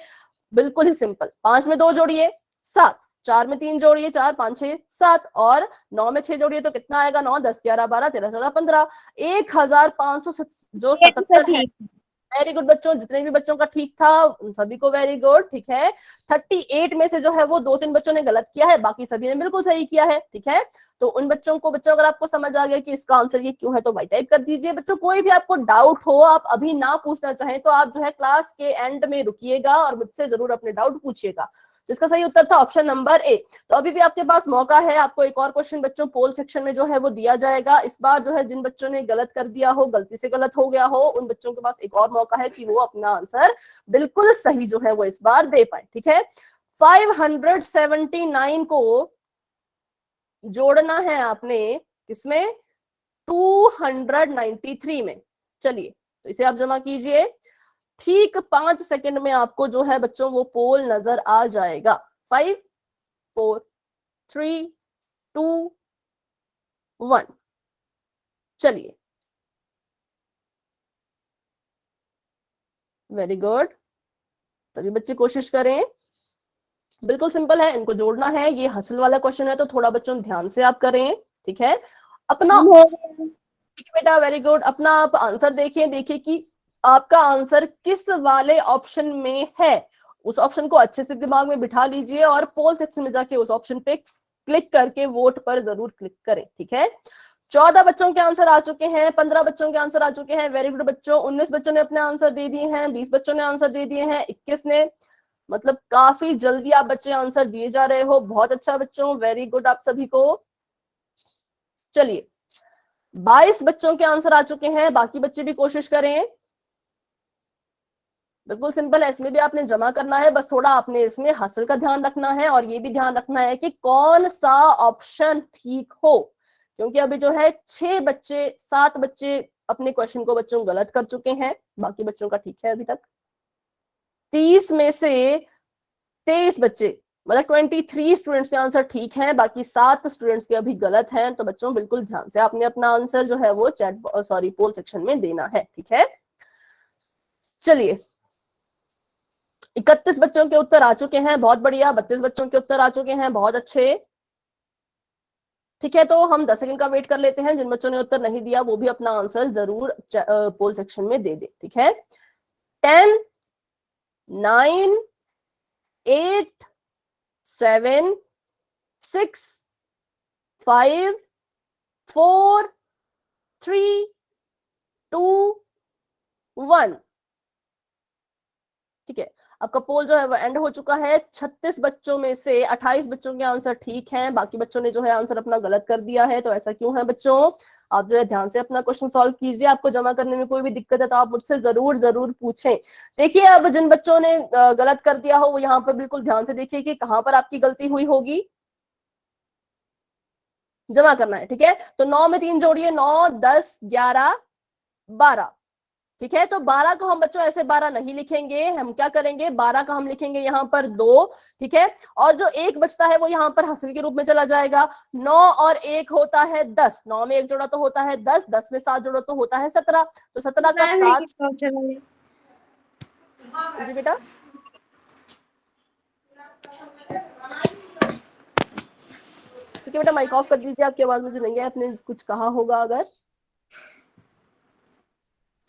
[SPEAKER 1] बिल्कुल ही सिंपल। 5 में 2 जोड़िए 7, 4 में 3 जोड़िए 4, 5, 6, 7 और 9 में 6 जोड़िए तो कितना आएगा? 9, 10, 11, 12, 13, 14, 15, 1500 जो 77 है। वेरी गुड बच्चों, जितने भी बच्चों का ठीक था उन सभी को वेरी गुड। ठीक है, 38 में से जो है वो 2-3 बच्चों ने गलत किया है, बाकी सभी ने बिल्कुल सही किया है। ठीक है, तो उन बच्चों अगर आपको समझ आ गया कि इसका आंसर ये क्यों है तो वाई टाइप कर दीजिए। बच्चों कोई भी आपको डाउट हो, आप अभी ना पूछना चाहें तो आप जो है क्लास के एंड में रुकिएगा और मुझसे जरूर अपने डाउट पूछिएगा। इसका सही उत्तर था ऑप्शन नंबर ए। तो अभी भी आपके पास मौका है, आपको एक और क्वेश्चन बच्चों पोल सेक्शन में जो है वो दिया जाएगा। इस बार जो है जिन बच्चों ने गलत कर दिया हो, गलती से गलत हो गया हो, उन बच्चों के पास एक और मौका है कि वो अपना आंसर बिल्कुल सही जो है वो इस बार दे पाए। ठीक है, 579 को जोड़ना है आपने किसमें? 293 में। चलिए तो इसे आप जमा कीजिए। ठीक 5 सेकंड में आपको जो है बच्चों वो पोल नजर आ जाएगा। 5, 4, 3, 2, 1। चलिए, वेरी गुड, सभी बच्चे कोशिश करें। बिल्कुल सिंपल है, इनको जोड़ना है। ये हसल वाला क्वेश्चन है तो थोड़ा बच्चों ध्यान से आप करें। ठीक है, अपना बेटा वेरी गुड, अपना आप आंसर देखिए कि आपका आंसर किस वाले ऑप्शन में है। उस ऑप्शन को अच्छे से दिमाग में बिठा लीजिए और पोल सेक्शन में जाके उस ऑप्शन पे क्लिक करके वोट पर जरूर क्लिक करें। ठीक है, 14 बच्चों के आंसर आ चुके हैं, 15 बच्चों के आंसर आ चुके हैं। वेरी गुड बच्चों, 19 बच्चों ने अपने आंसर दे दिए हैं, 20 बच्चों ने आंसर दे दिए हैं, 21 ने, मतलब काफी जल्दी आप बच्चे आंसर दिए जा रहे हो। बहुत अच्छा बच्चों, वेरी गुड आप सभी को। चलिए, 22 बच्चों के आंसर आ चुके हैं, बाकी बच्चे भी कोशिश करें। बिल्कुल सिंपल है, इसमें भी आपने जमा करना है, बस थोड़ा आपने इसमें हासिल का ध्यान रखना है और ये भी ध्यान रखना है कि कौन सा ऑप्शन ठीक हो, क्योंकि अभी जो है 7 बच्चे अपने क्वेश्चन को बच्चों गलत कर चुके हैं, बाकी बच्चों का ठीक है अभी तक। 30 में से 23 बच्चे, मतलब 23 स्टूडेंट्स के आंसर ठीक है, बाकी 7 स्टूडेंट्स के अभी गलत हैं। तो बच्चों बिल्कुल ध्यान से आपने अपना आंसर जो है वो पोल सेक्शन में देना है। ठीक है, चलिए 31 बच्चों के उत्तर आ चुके हैं, बहुत बढ़िया। 32 बच्चों के उत्तर आ चुके हैं, बहुत अच्छे। ठीक है, तो हम 10 सेकंड का वेट कर लेते हैं। जिन बच्चों ने उत्तर नहीं दिया वो भी अपना आंसर जरूर पोल सेक्शन में दे दे। ठीक है, 10, 9, 8, 7, 6, 5, 4, 3, 2, 1। ठीक है, आपका पोल जो है वो एंड हो चुका है। 36 बच्चों में से 28 बच्चों के आंसर ठीक हैं, बाकी बच्चों ने जो है आंसर अपना गलत कर दिया है। तो ऐसा क्यों है बच्चों? आप जो है ध्यान से अपना क्वेश्चन सॉल्व कीजिए। आपको जमा करने में कोई भी दिक्कत है तो आप मुझसे जरूर जरूर पूछें। देखिए, अब जिन बच्चों ने गलत कर दिया हो वो यहाँ पर बिल्कुल ध्यान से देखिए कि कहाँ पर आपकी गलती हुई होगी, जमा करना है। ठीक है, तो 9 में 3 जोड़िए, 9, 10, 11, 12। ठीक है, तो 12 को हम बच्चों ऐसे 12 नहीं लिखेंगे, हम क्या करेंगे, 12 का हम लिखेंगे यहाँ पर 2। ठीक है, और जो 1 बचता है वो यहाँ पर हासिल के रूप में चला जाएगा। 9 और 1 होता है 10, 9 में 1 जोड़ा तो होता है 10, 10 में 7 जोड़ा तो होता है 17। तो 17 का 7। जी बेटा, ठीक है बेटा, माइक ऑफ कर दीजिए, आपकी आवाज मुझे नहीं है, आपने कुछ कहा होगा अगर।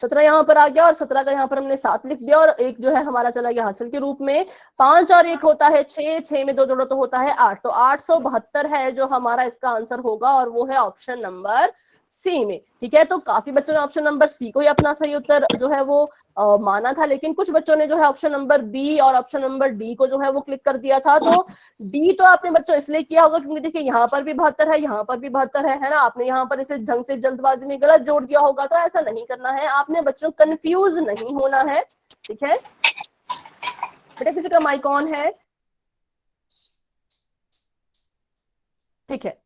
[SPEAKER 1] 17 यहाँ पर आ गया और 17 का यहाँ पर हमने 7 लिख दिया और 1 जो है हमारा चला गया हासिल के रूप में। 5 और 1 होता है 6, 6 में 2 जोड़ो तो होता है 8। तो 872 है जो हमारा इसका आंसर होगा और वो है ऑप्शन नंबर सी में। ठीक है, तो काफी बच्चों ने ऑप्शन नंबर सी को ही अपना सही उत्तर जो है वो माना था, लेकिन कुछ बच्चों ने जो है ऑप्शन नंबर बी और ऑप्शन नंबर डी को जो है वो क्लिक कर दिया था। तो डी तो आपने बच्चों इसलिए किया होगा क्योंकि देखिए यहाँ पर भी 72 है, यहाँ पर भी 72 है ना। आपने यहाँ पर इसे ढंग से जल्दबाजी में गलत जोड़ दिया होगा, तो ऐसा नहीं करना है आपने बच्चों, कंफ्यूज नहीं होना है। ठीक है बेटा, किसी का माइक ऑन है? ठीक है,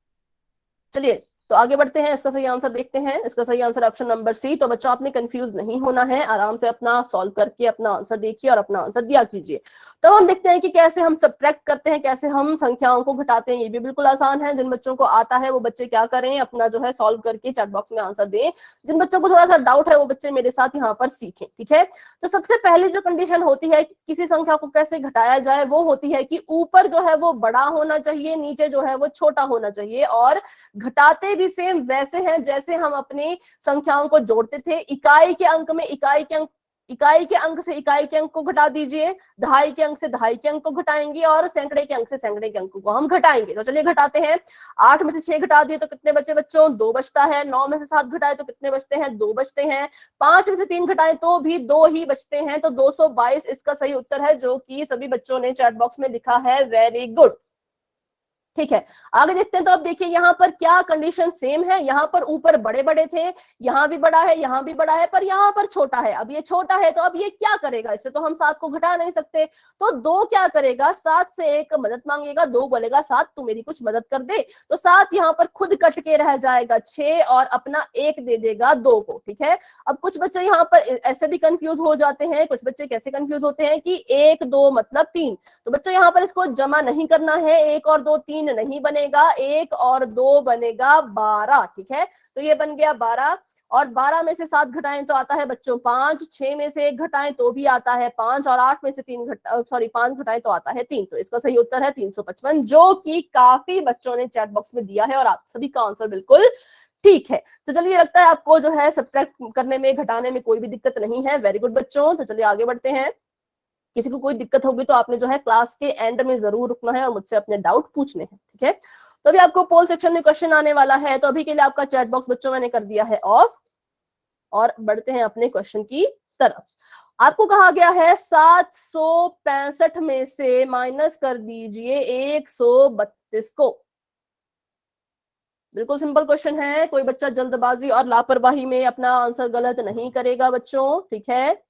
[SPEAKER 1] चलिए तो आगे बढ़ते हैं, इसका सही आंसर देखते हैं। इसका सही आंसर ऑप्शन नंबर सी। तो बच्चों आपने कंफ्यूज नहीं होना है, आराम से अपना सॉल्व करके अपना आंसर देखिए और अपना आंसर दिया कीजिए। तो हम देखते हैं कि कैसे हम सब्ट्रैक्ट करते हैं, कैसे हम संख्याओं को घटाते हैं। ये भी बिल्कुल आसान है। जिन बच्चों को आता है वो बच्चे क्या करें, अपना जो है सॉल्व करके चैट बॉक्स में आंसर दें। जिन बच्चों को थोड़ा सा डाउट है वो बच्चे मेरे साथ यहाँ पर सीखें, ठीक है। तो सबसे पहले जो कंडीशन होती है कि किसी संख्या को कैसे घटाया जाए, वो होती है कि ऊपर जो है वो बड़ा होना चाहिए, नीचे जो है वो छोटा होना चाहिए। और घटाते भी सेम वैसे हैं जैसे हम अपनी संख्याओं को जोड़ते थे। इकाई के अंक में इकाई के अंक से इकाई के अंक को घटा दीजिए, दहाई के अंक से दहाई के अंक को घटाएंगे और सैकड़े के अंक से सैकड़े के अंक को हम घटाएंगे। तो चलिए घटाते हैं। 8 में से 6 घटा दिए तो कितने बचे बच्चों, 2 बचता है। 9 में से 7 घटाए तो कितने बचते हैं, 2 बचते हैं। 5 में से 3 घटाए तो भी 2 ही बचते हैं। तो 222 इसका सही उत्तर है, जो कि सभी बच्चों ने चैट बॉक्स में लिखा है। वेरी गुड, ठीक है। आगे देखते हैं। तो अब देखिए यहाँ पर क्या कंडीशन सेम है। यहाँ पर ऊपर बड़े बड़े थे, यहाँ भी बड़ा है, यहाँ भी बड़ा है, पर यहाँ पर छोटा है। अब ये छोटा है तो अब ये क्या करेगा, इससे तो हम 7 को घटा नहीं सकते। तो 2 क्या करेगा, 7 से एक मदद मांगेगा। 2 बोलेगा 7 तू मेरी कुछ मदद कर दे। तो 7 यहाँ पर खुद कट के रह जाएगा 6 और अपना 1 दे देगा 2 को, ठीक है। अब कुछ बच्चे यहाँ पर ऐसे भी कंफ्यूज हो जाते हैं। कुछ बच्चे कैसे कंफ्यूज होते हैं कि 1 2 मतलब 3। तो बच्चों यहाँ पर इसको जमा नहीं करना है। 1 और 2 3 नहीं बनेगा, 1 और 2 बनेगा 12, ठीक है। तो ये बन गया 12। और 12 में से 7 घटाएं तो आता है बच्चों 5। 6 में से 1 घटाएं तो भी आता है 5 और 8 में से 5 घटाएं तो आता है 3। तो इसका सही उत्तर है 355, जो कि काफी बच्चों ने चैट बॉक्स में दिया है और आप सभी का आंसर बिल्कुल ठीक है। तो चलिए, लगता है आपको जो है सब्ट्रैक्ट करने में, घटाने में कोई भी दिक्कत नहीं है। वेरी गुड बच्चों। तो चलिए आगे बढ़ते हैं। किसी को कोई दिक्कत होगी तो आपने जो है क्लास के एंड में जरूर रुकना है और मुझसे अपने डाउट पूछने हैं, ठीक है। तो अभी आपको पोल सेक्शन में क्वेश्चन आने वाला है। तो अभी के लिए आपका चैट बॉक्स बच्चों मैंने कर दिया है ऑफ और बढ़ते हैं अपने क्वेश्चन की तरफ। आपको कहा गया है 765 में से माइनस कर दीजिए 132 को। बिल्कुल सिंपल क्वेश्चन है। कोई बच्चा जल्दबाजी और लापरवाही में अपना आंसर गलत नहीं करेगा बच्चों, ठीक है।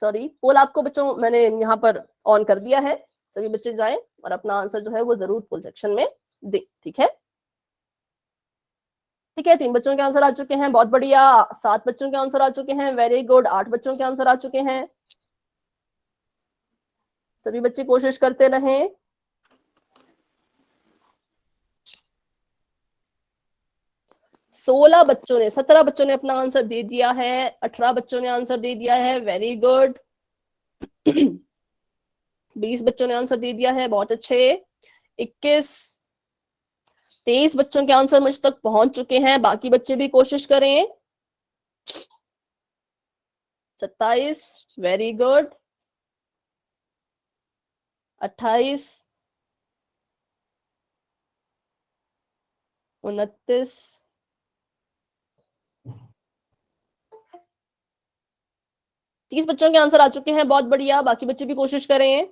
[SPEAKER 1] सॉरी, पोल आपको बच्चों मैंने यहाँ पर ऑन कर दिया है। सभी बच्चे जाएं और अपना आंसर जो है वो जरूर पोल सेक्शन में दें, ठीक है। ठीक है, 3 बच्चों के आंसर आ चुके हैं, बहुत बढ़िया। 7 बच्चों के आंसर आ चुके हैं, वेरी गुड। 8 बच्चों के आंसर आ चुके हैं। सभी बच्चे कोशिश करते रहें। 16 बच्चों ने, 17 बच्चों ने अपना आंसर दे दिया है। 18 बच्चों ने आंसर दे दिया है, वेरी गुड। 20 बच्चों ने आंसर दे दिया है, बहुत अच्छे। 21, 23 बच्चों के आंसर मुझ तक पहुंच चुके हैं, बाकी बच्चे भी कोशिश करें। 27, वेरी गुड। 28, 29, 30 बच्चों के आंसर आ चुके हैं, बहुत बढ़िया। बाकी बच्चे भी कोशिश करें।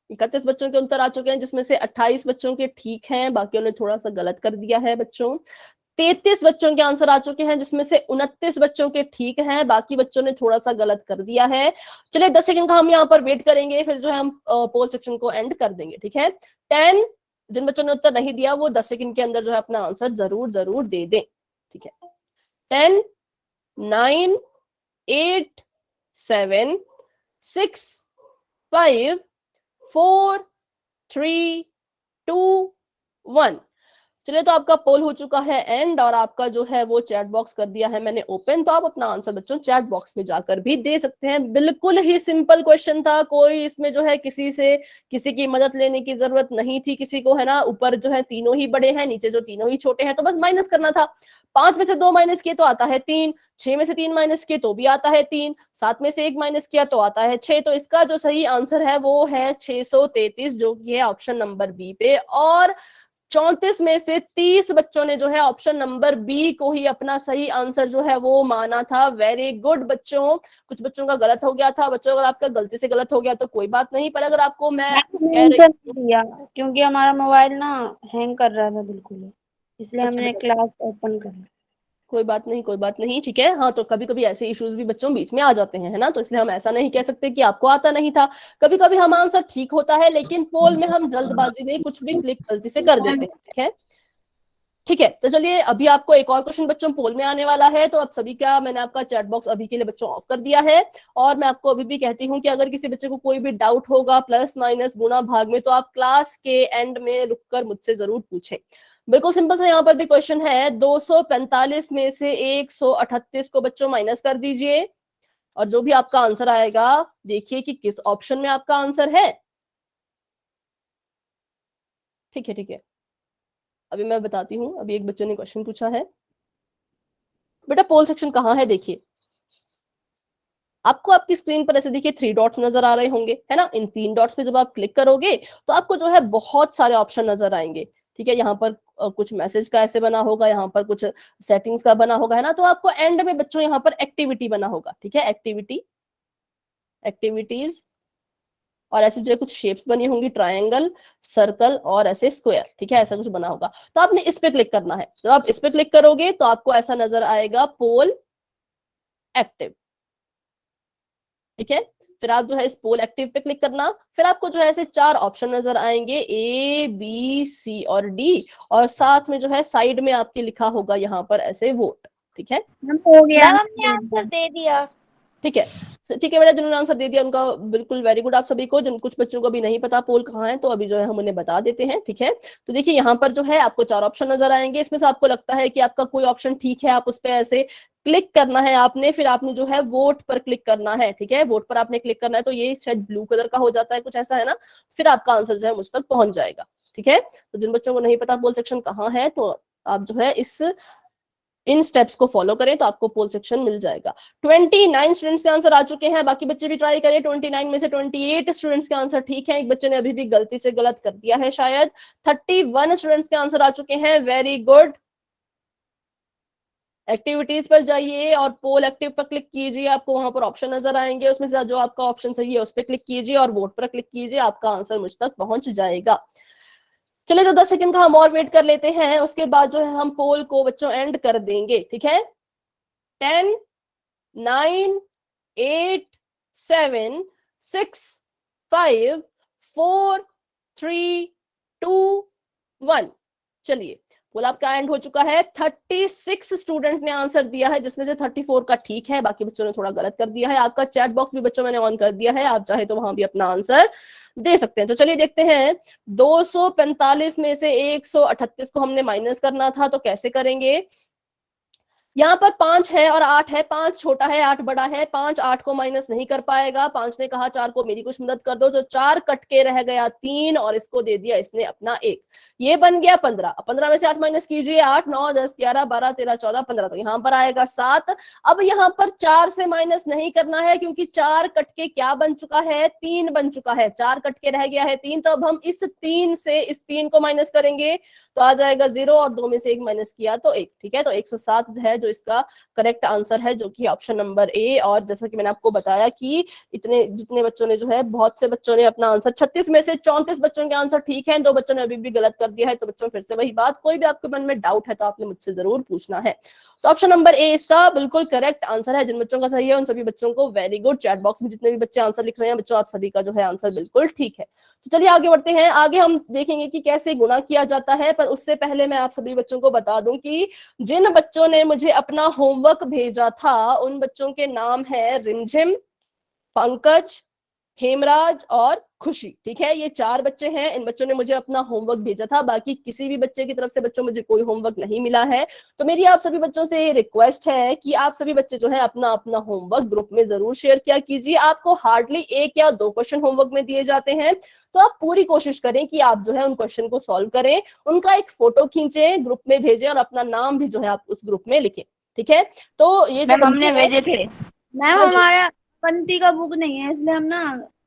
[SPEAKER 1] 31 बच्चों के उत्तर आ चुके हैं, जिसमें से 28 बच्चों के ठीक हैं, बाकियों ने थोड़ा सा गलत कर दिया है बच्चों। 33 बच्चों के आंसर आ चुके हैं, जिसमें से 29 बच्चों के ठीक हैं, बाकी बच्चों ने थोड़ा सा गलत कर दिया है। चलिए 10 सेकंड का हम यहाँ पर वेट करेंगे, फिर जो है हम पोल सेक्शन को एंड कर देंगे, ठीक है। 10, जिन बच्चों ने उत्तर नहीं दिया वो 10 सेकंड के अंदर जो है अपना आंसर जरूर जरूर दे दें, ठीक है। 10, 9, 8, 7, 6, 5, 4, 3, 2, 1। चलिए, तो आपका पोल हो चुका है एंड और आपका जो है वो चैट बॉक्स कर दिया है मैंने ओपन। तो आप अपना आंसर बच्चों चैट बॉक्स में जाकर भी दे सकते हैं। बिल्कुल ही सिंपल क्वेश्चन था, कोई इसमें जो है किसी की मदद लेने की जरूरत नहीं थी किसी को, है ना। ऊपर जो है तीनों ही बड़े हैं, नीचे जो तीनों ही छोटे हैं, तो बस माइनस करना था। 5 में से 2 माइनस किए तो आता है 3। 6 में से 3 माइनस किए तो भी आता है 3। 7 में से 1 माइनस किया तो आता है 6। तो इसका जो सही आंसर है वो है 633, जो कि है ऑप्शन नंबर बी पे। और 34 में से 30 बच्चों ने जो है ऑप्शन नंबर बी को ही अपना सही आंसर जो है वो माना था। वेरी गुड बच्चों। कुछ बच्चों का गलत हो गया था बच्चों, अगर आपका गलती से गलत हो गया तो कोई बात नहीं, पर अगर आपको मैं कह रही
[SPEAKER 3] दिया क्योंकि हमारा मोबाइल ना हैंग कर रहा था बिल्कुल, इसलिए
[SPEAKER 1] अच्छा
[SPEAKER 3] हमने क्लास ओपन कर ली।
[SPEAKER 1] कोई बात नहीं, कोई बात नहीं, ठीक है। हाँ, तो कभी कभी ऐसे इश्यूज भी बच्चों बीच में आ जाते हैं, है ना, तो इसलिए हम ऐसा नहीं कह सकते कि आपको आता नहीं था। कभी कभी हम आंसर ठीक होता है, लेकिन पोल में हम जल्दबाजी में कुछ भी क्लिक गलती से कर देते हैं, ठीक है। ठीक है, तो चलिए अभी आपको एक और क्वेश्चन बच्चों पोल में आने वाला है। तो अब सभी का मैंने आपका चैट बॉक्स अभी के लिए बच्चों ऑफ कर दिया है। और मैं आपको अभी भी कहती हूँ कि अगर किसी बच्चे को कोई भी डाउट होगा प्लस माइनस गुणा भाग में, तो आप क्लास के एंड में रुककर मुझसे जरूर पूछें। बिल्कुल सिंपल सा यहाँ पर भी क्वेश्चन है, 245 में से 138 को बच्चों माइनस कर दीजिए, और जो भी आपका आंसर आएगा देखिए कि किस ऑप्शन में आपका आंसर है। ठीक है, ठीक है, अभी मैं बताती हूँ। अभी एक बच्चे ने क्वेश्चन पूछा है, बेटा पोल सेक्शन कहाँ है, देखिए आपको आपकी स्क्रीन पर ऐसे देखिए 3 डॉट्स नजर आ रहे होंगे, है ना। इन 3 डॉट्स पे जब आप क्लिक करोगे तो आपको जो है बहुत सारे ऑप्शन नजर आएंगे, ठीक है। यहाँ पर कुछ मैसेज का ऐसे बना होगा, यहाँ पर कुछ सेटिंग्स का बना होगा, है ना। तो आपको एंड में बच्चों यहाँ पर एक्टिविटी बना होगा, ठीक है, एक्टिविटी, एक्टिविटीज, और ऐसे जो है कुछ शेप्स बनी होंगी, ट्रायंगल, सर्कल और ऐसे स्क्वायर, ठीक है, ऐसा कुछ बना होगा। तो आपने इस पे क्लिक करना है। जब आप इस पे क्लिक करोगे तो आपको ऐसा नजर आएगा पोल एक्टिव, ठीक है। फिर आप जो है इस पोल एक्टिव पे क्लिक करना। फिर आपको जो है ऐसे 4 ऑप्शन नजर आएंगे, ए बी सी और डी, और साथ में जो है साइड में आपके लिखा होगा यहाँ पर ऐसे वोट, ठीक है।
[SPEAKER 3] हो गया।
[SPEAKER 4] मैम हमने आंसर दे दिया।
[SPEAKER 1] ठीक है, ठीक है बेटा, जिन्होंने आंसर दे दिया उनका बिल्कुल वेरी गुड आप सभी को। जिन कुछ बच्चों को भी नहीं पता पोल कहाँ है, तो अभी जो है हम उन्हें बता देते हैं, ठीक है। तो देखिए यहाँ पर जो है आपको 4 ऑप्शन नजर आएंगे। इसमें से आपको लगता है कि आपका कोई ऑप्शन ठीक है, आप उस पर ऐसे क्लिक करना है आपने। फिर आपने जो है वोट पर क्लिक करना है, ठीक है, वोट पर आपने क्लिक करना है। तो ये शायद ब्लू कलर का हो जाता है, कुछ ऐसा है ना। फिर आपका आंसर जो है मुझ तक पहुंच जाएगा, ठीक है। तो जिन बच्चों को नहीं पता पोल सेक्शन कहाँ है, तो आप जो है इन स्टेप्स को फॉलो करें तो आपको पोल सेक्शन मिल जाएगा। 29 स्टूडेंट्स के आंसर आ चुके हैं, बाकी बच्चे भी ट्राई करें। 29 में से 28 स्टूडेंट्स के आंसर ठीक है, एक बच्चे ने अभी भी गलती से गलत कर दिया है शायद। 31 स्टूडेंट्स के आंसर आ चुके हैं, वेरी गुड। एक्टिविटीज पर जाइए और पोल एक्टिव पर क्लिक कीजिए, आपको वहां पर ऑप्शन नजर आएंगे, उसमें से जो आपका ऑप्शन सही है उस पर क्लिक कीजिए और वोट पर क्लिक कीजिए, आपका आंसर मुझ तक पहुंच जाएगा। चलिए तो 10 सेकंड का हम और वेट कर लेते हैं, उसके बाद जो है हम पोल को बच्चों एंड कर देंगे, ठीक है। 10 9 8 7 6 5 4 3 2 1। चलिए पोल आपका एंड हो चुका है। 36 स्टूडेंट ने आंसर दिया है, जिसमें से 34 का ठीक है, बाकी बच्चों ने थोड़ा गलत कर दिया है। आपका चैट बॉक्स भी बच्चों मैंने ऑन कर दिया है, आप चाहे तो वहां भी अपना आंसर दे सकते हैं। तो चलिए देखते हैं, 245 में से 138 को हमने माइनस करना था, तो कैसे करेंगे। यहाँ पर 5 है और 8 है, 5 छोटा है 8 बड़ा है, 5 8 को माइनस नहीं कर पाएगा। 5 ने कहा 4 को मेरी कुछ मदद कर दो, जो 4 कट के रह गया 3, और इसको दे दिया इसने अपना 1, ये बन गया 15। 15 में से 8 माइनस कीजिए, 8 9 10 11 12 13 14 15, तो यहाँ पर आएगा 7। अब यहाँ पर 4 से माइनस नहीं करना है, क्योंकि 4 कट के क्या बन चुका है, 3 बन चुका है। 4 कट के रह गया है 3, तो अब हम इस 3 से इस 3 को माइनस करेंगे तो आ जाएगा 0, और 2 में से 1 माइनस किया तो 1, ठीक है। तो 107 है जो इसका करेक्ट आंसर है, जो कि ऑप्शन नंबर ए। और जैसा कि मैंने आपको बताया कि इतने जितने बच्चों ने जो है, बहुत से बच्चों ने अपना आंसर, 36 में से 34 बच्चों के आंसर ठीक है, 2 बच्चों ने अभी भी गलत कर दिया है। तो बच्चों फिर से वही बात, कोई भी आपके मन में डाउट है तो आपने मुझसे जरूर पूछना है। तो ऑप्शन नंबर ए इसका बिल्कुल करेक्ट आंसर है। जिन बच्चों का सही है उन सभी बच्चों को वेरी गुड। चैट बॉक्स में जितने भी बच्चे आंसर लिख रहे हैं बच्चों, आप सभी का जो है आंसर बिल्कुल ठीक है। तो चलिए आगे बढ़ते हैं। आगे हम देखेंगे कि कैसे गुणा किया जाता है, पर उससे पहले मैं आप सभी बच्चों को बता दूं कि जिन बच्चों ने मुझे अपना होमवर्क भेजा था उन बच्चों के नाम है रिमझिम, पंकज, हेमराज और खुशी, ठीक है। ये 4 बच्चे हैं, इन बच्चों ने मुझे अपना होमवर्क भेजा था। बाकी किसी भी बच्चे की तरफ से बच्चों मुझे कोई होमवर्क नहीं मिला है। तो मेरी आप सभी बच्चों से रिक्वेस्ट है कि आप सभी बच्चे जो है अपना अपना होमवर्क ग्रुप में जरूर शेयर किया कीजिए। आपको हार्डली 1 या 2 क्वेश्चन होमवर्क में दिए जाते हैं, तो आप पूरी कोशिश करें कि आप जो है उन क्वेश्चन को सॉल्व करें, उनका एक फोटो खींचे, ग्रुप में भेजें और अपना नाम भी जो है आप उस ग्रुप में लिखें, ठीक है। तो ये जो
[SPEAKER 3] हमने भेजे थे मैम,
[SPEAKER 1] हाँ जी।
[SPEAKER 3] हमारा पंती का बुक नहीं है, इसलिए हम ना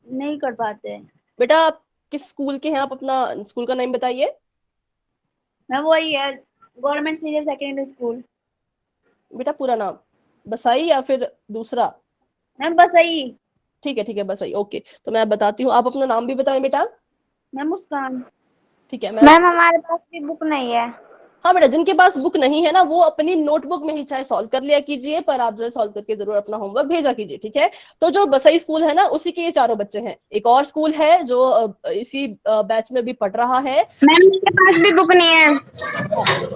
[SPEAKER 3] नहीं कर पाते हैं।
[SPEAKER 1] बेटा आप किस स्कूल के हैं, आप अपना स्कूल का नाम बताइए।
[SPEAKER 3] मैम वही है, गवर्नमेंट सीनियर सेकेंडरी स्कूल।
[SPEAKER 1] बेटा पूरा नाम, बसाई या फिर दूसरा।
[SPEAKER 3] मैम बस यही।
[SPEAKER 1] ठीक है, ठीक है, बसाई, ओके। तो मैं बताती हूँ, आप अपना नाम भी बताएं बेटा।
[SPEAKER 3] मैम मुस्कान।
[SPEAKER 1] ठीक है,
[SPEAKER 3] मैम हमारे पास भी बुक नहीं है।
[SPEAKER 1] हाँ बेटा, जिनके पास बुक नहीं है ना वो अपनी नोटबुक में ही चाहे सॉल्व कर लिया कीजिए, पर आप जो है सॉल्व करके जरूर अपना होमवर्क भेजा कीजिए, ठीक है। तो जो बसई स्कूल है ना उसी के ये चारों बच्चे हैं। एक और स्कूल है जो इसी बैच में भी पढ़ रहा है।
[SPEAKER 5] मैम मेरे पास भी बुक नहीं है।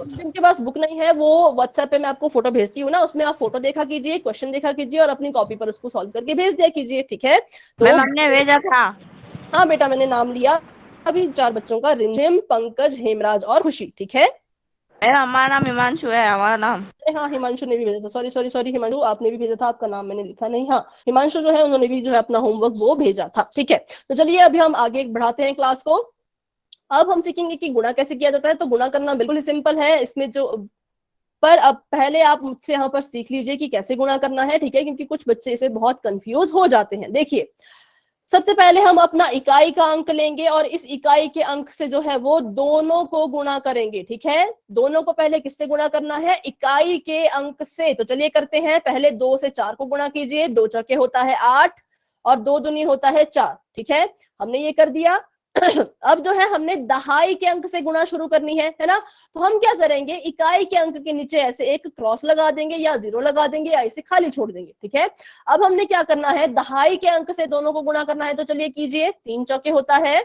[SPEAKER 1] जिनके पास बुक नहीं है वो व्हाट्सएप पे मैं आपको फोटो भेजती हूँ ना, उसमें आप फोटो देखा कीजिए, क्वेश्चन देखा कीजिए और अपनी कॉपी पर उसको सॉल्व करके भेज दिया कीजिए, ठीक है। तो
[SPEAKER 3] मैम हमने भेजा था।
[SPEAKER 1] हाँ बेटा, मैंने नाम लिया अभी 4 बच्चों का, रिमझिम, पंकज, हेमराज और खुशी, ठीक है।
[SPEAKER 3] मैम हमारा नाम हिमांशु है, हमारा नाम।
[SPEAKER 1] हाँ, हिमांशु ने भी भेजा था, सॉरी सॉरी सॉरी हिमांशु, आपने भी भेजा था, आपका नाम मैंने लिखा नहीं। हाँ, हिमांशु जो है उन्होंने भी जो है अपना होमवर्क वो भेजा था, ठीक है। तो चलिए अभी हम आगे बढ़ाते हैं क्लास को। अब हम सीखेंगे कि गुणा कैसे किया जाता है। तो गुणा करना बिल्कुल ही सिंपल है इसमें जो, पर अब पहले आप मुझसे यहाँ पर सीख लीजिए कि कैसे गुणा करना है, ठीक है, क्योंकि कुछ बच्चे इसे बहुत कंफ्यूज हो जाते हैं। देखिए, सबसे पहले हम अपना इकाई का अंक लेंगे और इस इकाई के अंक से जो है वो दोनों को गुणा करेंगे, ठीक है। दोनों को पहले किससे गुणा करना है? इकाई के अंक से। तो चलिए करते हैं, पहले 2 से 4 को गुणा कीजिए, 2 चौके होता है 8 और 2 दूनी होता है 4, ठीक है। हमने ये कर दिया। अब जो है हमने दहाई के अंक से गुणा शुरू करनी है ना। तो हम क्या करेंगे, इकाई के अंक के नीचे ऐसे एक क्रॉस लगा देंगे या 0 लगा देंगे या इसे खाली छोड़ देंगे, ठीक है। अब हमने क्या करना है, दहाई के अंक से दोनों को गुणा करना है। तो चलिए कीजिए, 3 चौके होता है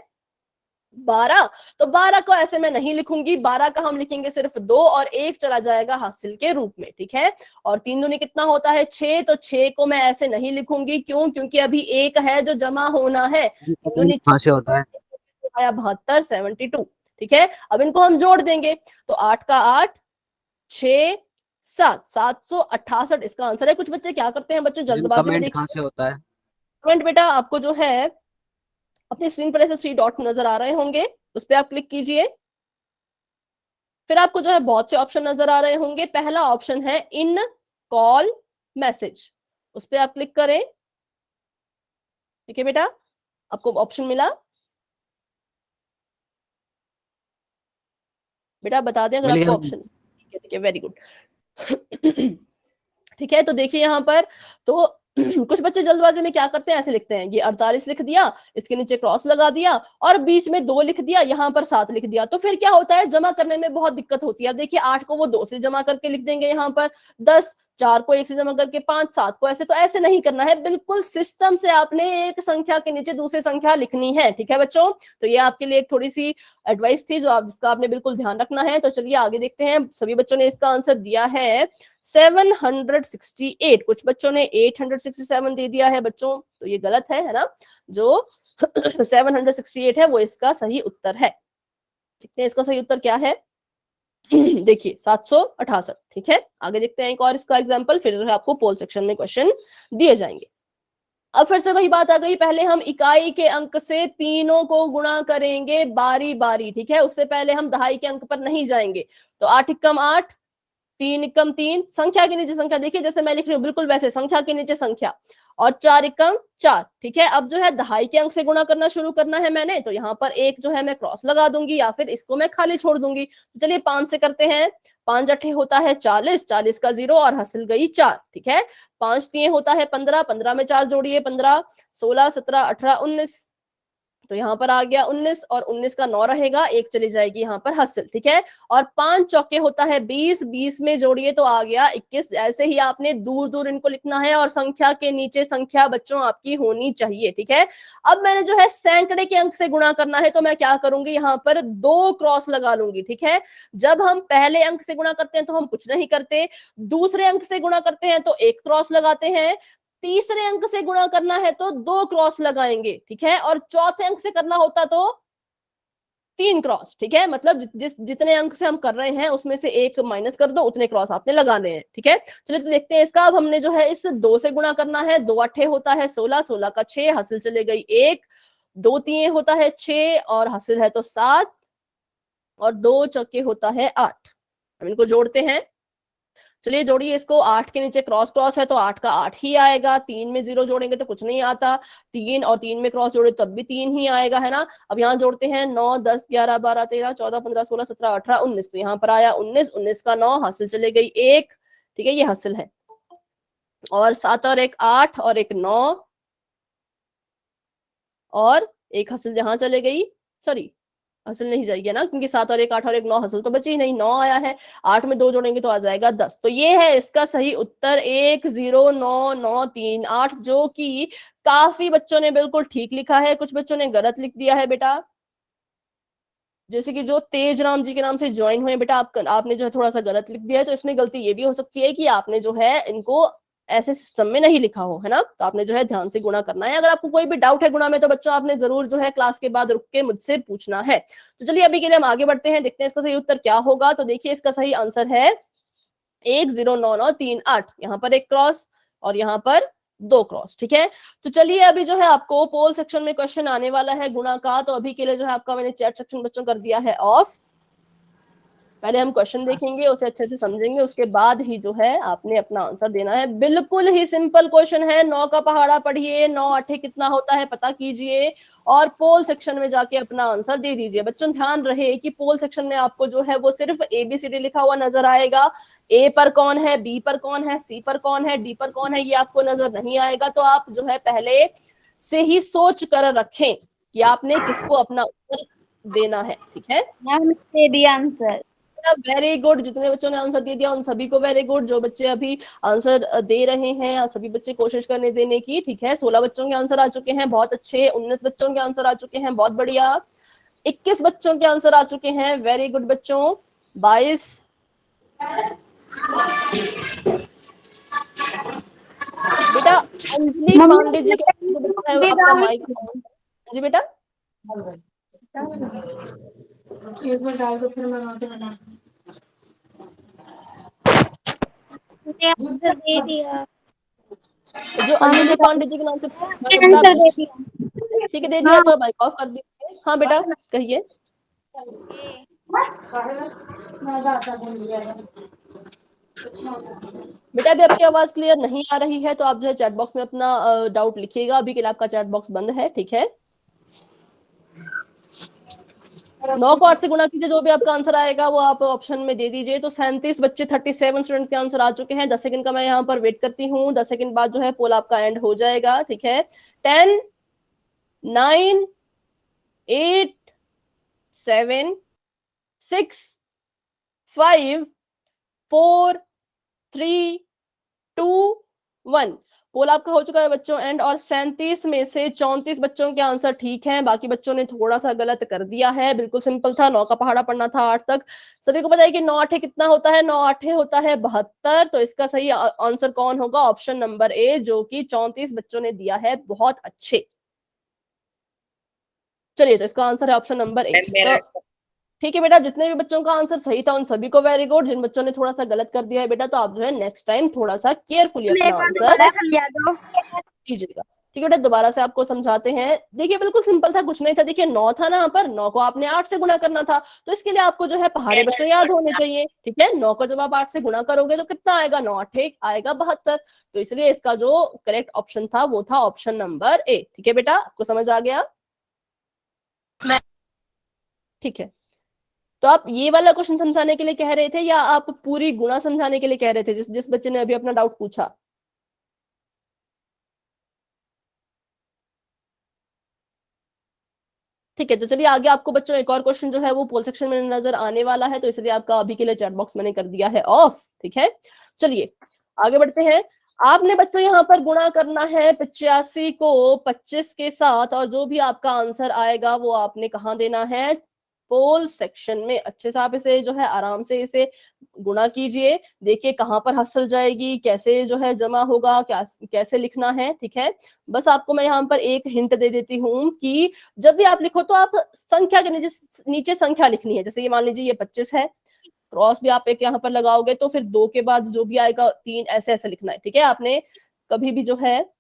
[SPEAKER 1] 12। तो 12 को ऐसे मैं नहीं लिखूंगी, 12 का हम लिखेंगे सिर्फ 2 और 1 चला जाएगा हासिल के रूप में, ठीक है। और 3 दूनी कितना होता है 6। तो 6 को मैं ऐसे नहीं लिखूंगी, क्यों? क्योंकि अभी 1 है जो जमा होना है। 3 दूनी
[SPEAKER 5] कहाँ से होता है?
[SPEAKER 1] 72, 72, ठीक है। अब इनको हम जोड़ देंगे, तो 8 का 8, 6, 7, 768 इसका आंसर है। कुछ बच्चे क्या करते हैं बच्चों, जल्दबाजी में,
[SPEAKER 5] कमेंट
[SPEAKER 1] देखिए
[SPEAKER 5] कहाँ से होता है?
[SPEAKER 1] कमेंट बेटा आपको जो है अपनी स्क्रीन पर ऐसे 3 डॉट नजर आ रहे होंगे, उस पर आप क्लिक कीजिए। फिर आपको जो है बहुत से ऑप्शन नजर आ रहे होंगे। पहला ऑप्शन है इन कॉल मैसेज, उस पर आप क्लिक करें, ठीक है बेटा, आपको ऑप्शन मिला। बेटा बता दें अगर आपको ऑप्शन, ठीक है, वेरी गुड। ठीक है, तो देखिए यहाँ पर तो कुछ बच्चे जल्दबाजी में क्या करते हैं, ऐसे लिखते हैं, ये 48 लिख दिया, इसके नीचे क्रॉस लगा दिया और बीच में 2 लिख दिया, यहाँ पर 7 लिख दिया। तो फिर क्या होता है, जमा करने में बहुत दिक्कत होती है। अब देखिए 8 को वो 2 से जमा करके लिख देंगे, यहाँ पर 10, 4 को 1 से जमा करके 5, 7 को ऐसे। तो ऐसे नहीं करना है, बिल्कुल सिस्टम से आपने एक संख्या के नीचे दूसरी संख्या लिखनी है, ठीक है बच्चों। तो ये आपके लिए एक थोड़ी सी एडवाइस थी जो आप जिसका आपने बिल्कुल ध्यान रखना है। तो चलिए आगे देखते हैं। सभी बच्चों ने इसका आंसर दिया है 768, कुछ बच्चों ने 867 दे दिया है बच्चों, तो ये गलत है ना। जो 768 है वो इसका सही उत्तर है। देखते हैं इसका सही उत्तर क्या है। देखिए 768, ठीक है। आगे देखते हैं एक और इसका एग्जाम्पल, फिर आपको पोल सेक्शन में क्वेश्चन दिए जाएंगे। अब फिर से वही बात आ गई, पहले हम इकाई के अंक से तीनों को गुणा करेंगे बारी बारी, ठीक है। उससे पहले हम दहाई के अंक पर नहीं जाएंगे। तो 8 एकम 8, 3 एकम 3, संख्या के नीचे संख्या, देखिए जैसे मैं लिख रही हूँ बिल्कुल वैसे संख्या के नीचे संख्या, और 4 एकम 4, ठीक है। अब जो है दहाई के अंक से गुणा करना शुरू करना है मैंने, तो यहाँ पर एक जो है मैं क्रॉस लगा दूंगी या फिर इसको मैं खाली छोड़ दूंगी। तो चलिए 5 से करते हैं, 5 अठे होता है 40, 40 का 0 और हासिल गई 4, ठीक है। 5 तिये होता है 15, 15 में 4 जोड़िए 15, 16, 17, 18, 19, तो यहाँ पर आ गया 19 और 19 का 9 रहेगा, एक चली जाएगी यहाँ पर हासिल, ठीक है। और 5 चौके होता है 20, 20 में जोड़िए तो आ गया 21। ऐसे ही आपने दूर दूर इनको लिखना है और संख्या के नीचे संख्या बच्चों आपकी होनी चाहिए, ठीक है। अब मैंने जो है सैकड़े के अंक से गुणा करना है, तो मैं क्या करूंगी, यहाँ पर 2 क्रॉस लगा लूंगी, ठीक है। जब हम पहले अंक से गुणा करते हैं तो हम कुछ नहीं करते, दूसरे अंक से गुणा करते हैं तो 1 क्रॉस लगाते हैं, तीसरे अंक से गुणा करना है तो 2 क्रॉस लगाएंगे, ठीक है। और चौथे अंक से करना होता तो 3 क्रॉस, ठीक है। मतलब जितने अंक से हम कर रहे हैं उसमें से 1 माइनस कर दो, उतने क्रॉस आपने लगाने हैं, ठीक है। चलिए तो देखते हैं इसका। अब हमने जो है इस 2 से गुणा करना है, 2 अठे होता है 16, 16 का 6, हासिल चले गई 1, 2 तिये होता है 6 और हासिल है तो 7, और 2 चौके होता है 8। हम इनको जोड़ते हैं, चलिए जोड़िए इसको। 8 के नीचे क्रॉस क्रॉस है तो 8 का 8 ही आएगा, 3 में 0 जोड़ेंगे तो कुछ नहीं आता, 3 और 3 में क्रॉस जोड़े तब भी 3 ही आएगा, है ना। अब यहाँ जोड़ते हैं 9, 10, 11, 12, 13, 14, 15, 16, 17, 18, 19, तो यहाँ पर आया 19, 19 का 9, हासिल चले गई 1, ठीक है, ये हासिल है। और 7 और 1 8 और 1 9 और एक हासिल जहां चले गई, सॉरी हासिल नहीं जाएगी ना, क्योंकि 7 और 1 8 और 1 9 हासिल तो बची ही नहीं, 9 आया है, 8 में 2 जोड़ेंगे तो आ जाएगा 10। तो ये है इसका सही उत्तर 10993 जो कि काफी बच्चों ने बिल्कुल ठीक लिखा है, कुछ बच्चों ने गलत लिख दिया है बेटा। जैसे कि जो तेज राम जी के नाम से ज्वाइन हुए बेटा, आपने जो है थोड़ा सा गलत लिख दिया है, तो इसमें गलती ये भी हो सकती है कि आपने जो है इनको ऐसे सिस्टम में नहीं लिखा हो, है ना। तो आपने जो है ध्यान से गुणा करना है। अगर आपको कोई भी डाउट है गुणा में तो बच्चों आपने जरूर जो है क्लास के बाद रुक के मुझसे पूछना है। तो चलिए अभी के लिए हम आगे बढ़ते हैं, देखते हैं इसका सही उत्तर क्या होगा। तो देखिए इसका सही आंसर है 10993 यहाँ पर एक क्रॉस और यहाँ पर 2 क्रॉस, ठीक है। तो चलिए अभी जो है आपको पोल सेक्शन में क्वेश्चन आने वाला है गुणा का। तो अभी के लिए जो है आपका मैंने चैट सेक्शन बच्चों कर दिया है ऑफ। पहले हम क्वेश्चन देखेंगे, उसे अच्छे से समझेंगे, उसके बाद ही जो है आपने अपना आंसर देना है। बिल्कुल ही सिंपल क्वेश्चन है, 9 का पहाड़ा पढ़िए, 9 8 कितना होता है पता कीजिए और पोल सेक्शन में जाके अपना आंसर दे दीजिए। बच्चों ध्यान रहे कि पोल सेक्शन में आपको जो है वो सिर्फ ABCD लिखा हुआ नजर आएगा। ए पर कौन है, बी पर कौन है, सी पर कौन है, डी पर कौन है, ये आपको नजर नहीं आएगा। तो आप जो है पहले से ही सोच कर रखें कि आपने किसको अपना उत्तर देना है, ठीक है।
[SPEAKER 3] मैम दे दिया आंसर।
[SPEAKER 1] वेरी गुड, जितने बच्चों ने आंसर दे दिया उन सभी को वेरी गुड। जो बच्चे अभी आंसर दे रहे हैं सभी बच्चे कोशिश करने देने की, ठीक है। 16 बच्चों के आंसर आ चुके हैं, बहुत अच्छे। 19 बच्चों के आंसर आ चुके हैं, बहुत बढ़िया। 21 बच्चों के आंसर आ चुके हैं, वेरी गुड बच्चों। 22 बेटा अंजलि पांडे जी का जो बच्चा है आपका माइक ऑन। जी बेटा
[SPEAKER 4] मैंने आंसर दे दिया।
[SPEAKER 1] जो अंजलि पांडे जी के नाम से बेटा
[SPEAKER 5] आंसर दे
[SPEAKER 1] आप,
[SPEAKER 5] दिया।
[SPEAKER 1] ठीक है दे दिया तो माइक ऑफ कर दीजिए। हाँ बेटा कहिए।
[SPEAKER 4] ए,
[SPEAKER 1] बेटा अभी आपकी आवाज क्लियर नहीं आ रही है, तो आप जो है चैट बॉक्स में अपना डाउट लिखिएगा। अभी के लिए आपका चैट बॉक्स बंद है, ठीक है। 9 को 8 से गुणा कीजिए, जो भी आपका आंसर आएगा वो आप ऑप्शन में दे दीजिए। तो 37 बच्चे 37 स्टूडेंट के आंसर आ चुके हैं। 10 सेकंड का मैं यहाँ पर वेट करती हूँ, 10 सेकंड बाद जो है पोल आपका एंड हो जाएगा, ठीक है। 10 9 8 7 6 5 4 3 2 1 पोल आपका हो चुका है बच्चों एंड। और 37 में से 34 बच्चों के आंसर ठीक हैं, बाकी बच्चों ने थोड़ा सा गलत कर दिया है। बिल्कुल सिंपल था, 9 का पहाड़ा पढ़ना था 8 तक। सभी को पता है कि 9 8 कितना होता है, 9 8 होता है 72। तो इसका सही आंसर कौन होगा, ऑप्शन नंबर ए, जो कि 34 बच्चों ने दिया है, बहुत अच्छे। चलिए तो इसका आंसर है ऑप्शन नंबर ए। तो ठीक है बेटा, जितने भी बच्चों का आंसर सही था उन सभी को वेरी गुड। जिन बच्चों ने थोड़ा सा गलत कर दिया है बेटा, तो आप जो है नेक्स्ट टाइम थोड़ा सा केयरफुली अपना आंसर कीजिएगा, ठीक है बेटा। दोबारा से आपको समझाते हैं। देखिए बिल्कुल सिंपल था, कुछ नहीं था। देखिए 9 था ना, यहाँ पर 9 को आपने 8 से गुणा करना था, तो इसके लिए आपको जो है पहाड़े बच्चों याद होने चाहिए, ठीक है। 9 को जब आप 8 से गुणा करोगे तो कितना आएगा, 9 8 आएगा 72। तो इसलिए इसका जो करेक्ट ऑप्शन था वो था ऑप्शन नंबर ए, ठीक है बेटा। आपको समझ आ गया, ठीक है। तो आप ये वाला क्वेश्चन समझाने के लिए कह रहे थे या आप पूरी गुणा समझाने के लिए कह रहे थे, जिस बच्चे ने अभी अपना डाउट पूछा। ठीक है, तो चलिए आगे आपको बच्चों एक और क्वेश्चन जो है वो पोल सेक्शन में नजर आने वाला है, तो इसलिए आपका अभी के लिए चैट बॉक्स मैंने कर दिया है ऑफ, ठीक है। चलिए आगे बढ़ते हैं। आपने बच्चों यहाँ पर गुणा करना है 85 को 25 के साथ, और जो भी आपका आंसर आएगा वो आपने कहाँ देना है, पोल सेक्शन में। अच्छे से आप इसे जो है आराम से इसे गुणा कीजिए, देखिए कहाँ पर हसल जाएगी, कैसे जो है जमा होगा, क्या कैसे लिखना है, ठीक है। बस आपको मैं यहाँ पर एक हिंट दे देती हूँ कि जब भी आप लिखो तो आप संख्या के नीचे संख्या लिखनी है। जैसे ये मान लीजिए ये 25 है, क्रॉस भी आप एक यहाँ पर लगाओगे, तो फिर 2 के बाद जो भी आएगा 3, ऐसे ऐसे लिखना है, ठीक है। आपने कभी भी जो है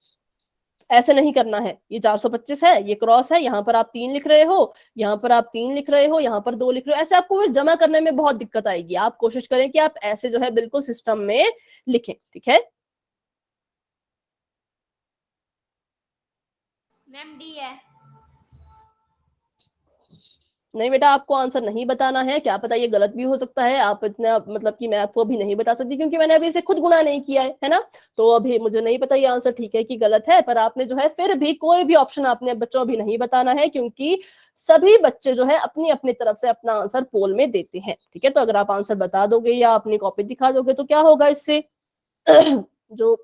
[SPEAKER 1] ऐसे नहीं करना है। ये 425 है, ये क्रॉस है, यहाँ पर आप 3 लिख रहे हो, यहाँ पर आप 3 लिख रहे हो, यहाँ पर 2 लिख रहे हो, ऐसे आपको फिर जमा करने में बहुत दिक्कत आएगी। आप कोशिश करें कि आप ऐसे जो है बिल्कुल सिस्टम में लिखें, ठीक है।
[SPEAKER 4] मैम डी है।
[SPEAKER 1] नहीं बेटा, आपको आंसर नहीं बताना है, क्या पता ये गलत भी हो सकता है, आप इतना मतलब कि मैं आपको अभी नहीं बता सकती क्योंकि मैंने अभी इसे खुद गुणा नहीं किया है ना। तो अभी मुझे नहीं पता ये आंसर ठीक है कि गलत है, पर आपने जो है फिर भी कोई भी ऑप्शन आपने बच्चों अभी नहीं बताना है, क्योंकि सभी बच्चे जो है अपनी अपनी तरफ से अपना आंसर पोल में देते हैं। ठीक है, तो अगर आप आंसर बता दोगे या अपनी कॉपी दिखा दोगे तो क्या होगा इससे जो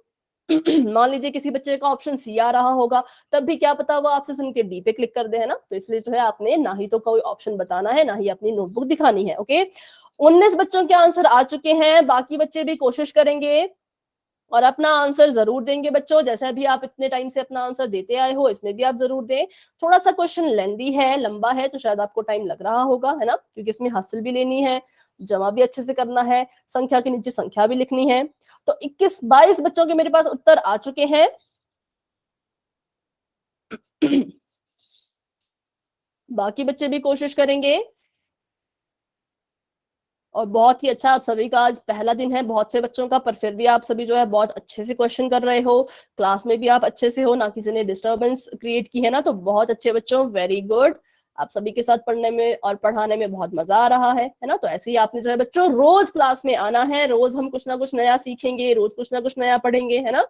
[SPEAKER 1] मान लीजिए किसी बच्चे का ऑप्शन सी आ रहा होगा, तब भी क्या पता वो आपसे सुन के डी पे क्लिक कर दे, है ना। तो इसलिए जो है आपने ना ही तो कोई ऑप्शन बताना है, ना ही अपनी नोटबुक दिखानी है। ओके, 19 बच्चों के आंसर आ चुके हैं, बाकी बच्चे भी कोशिश करेंगे और अपना आंसर जरूर देंगे। बच्चों, जैसा भी आप इतने टाइम से अपना आंसर देते आए हो, इसमें भी आप जरूर दें। थोड़ा सा क्वेश्चन लेंदी है, लंबा है, तो शायद आपको टाइम लग रहा होगा, है ना, क्योंकि इसमें हासिल भी लेनी है, जमा भी अच्छे से करना है, संख्या के नीचे संख्या भी लिखनी है। तो 21-22 बच्चों के मेरे पास उत्तर आ चुके हैं। बाकी बच्चे भी कोशिश करेंगे। और बहुत ही अच्छा, आप सभी का आज पहला दिन है बहुत से बच्चों का, पर फिर भी आप सभी जो है बहुत अच्छे से क्वेश्चन कर रहे हो, क्लास में भी आप अच्छे से हो, ना किसी ने डिस्टरबेंस क्रिएट की है ना। तो बहुत अच्छे बच्चों, वेरी गुड। आप सभी के साथ पढ़ने में और पढ़ाने में बहुत मजा आ रहा है ना। तो ऐसे ही आपने जो है बच्चों रोज क्लास में आना है, रोज हम कुछ ना कुछ नया सीखेंगे, रोज कुछ ना कुछ नया पढ़ेंगे, है ना।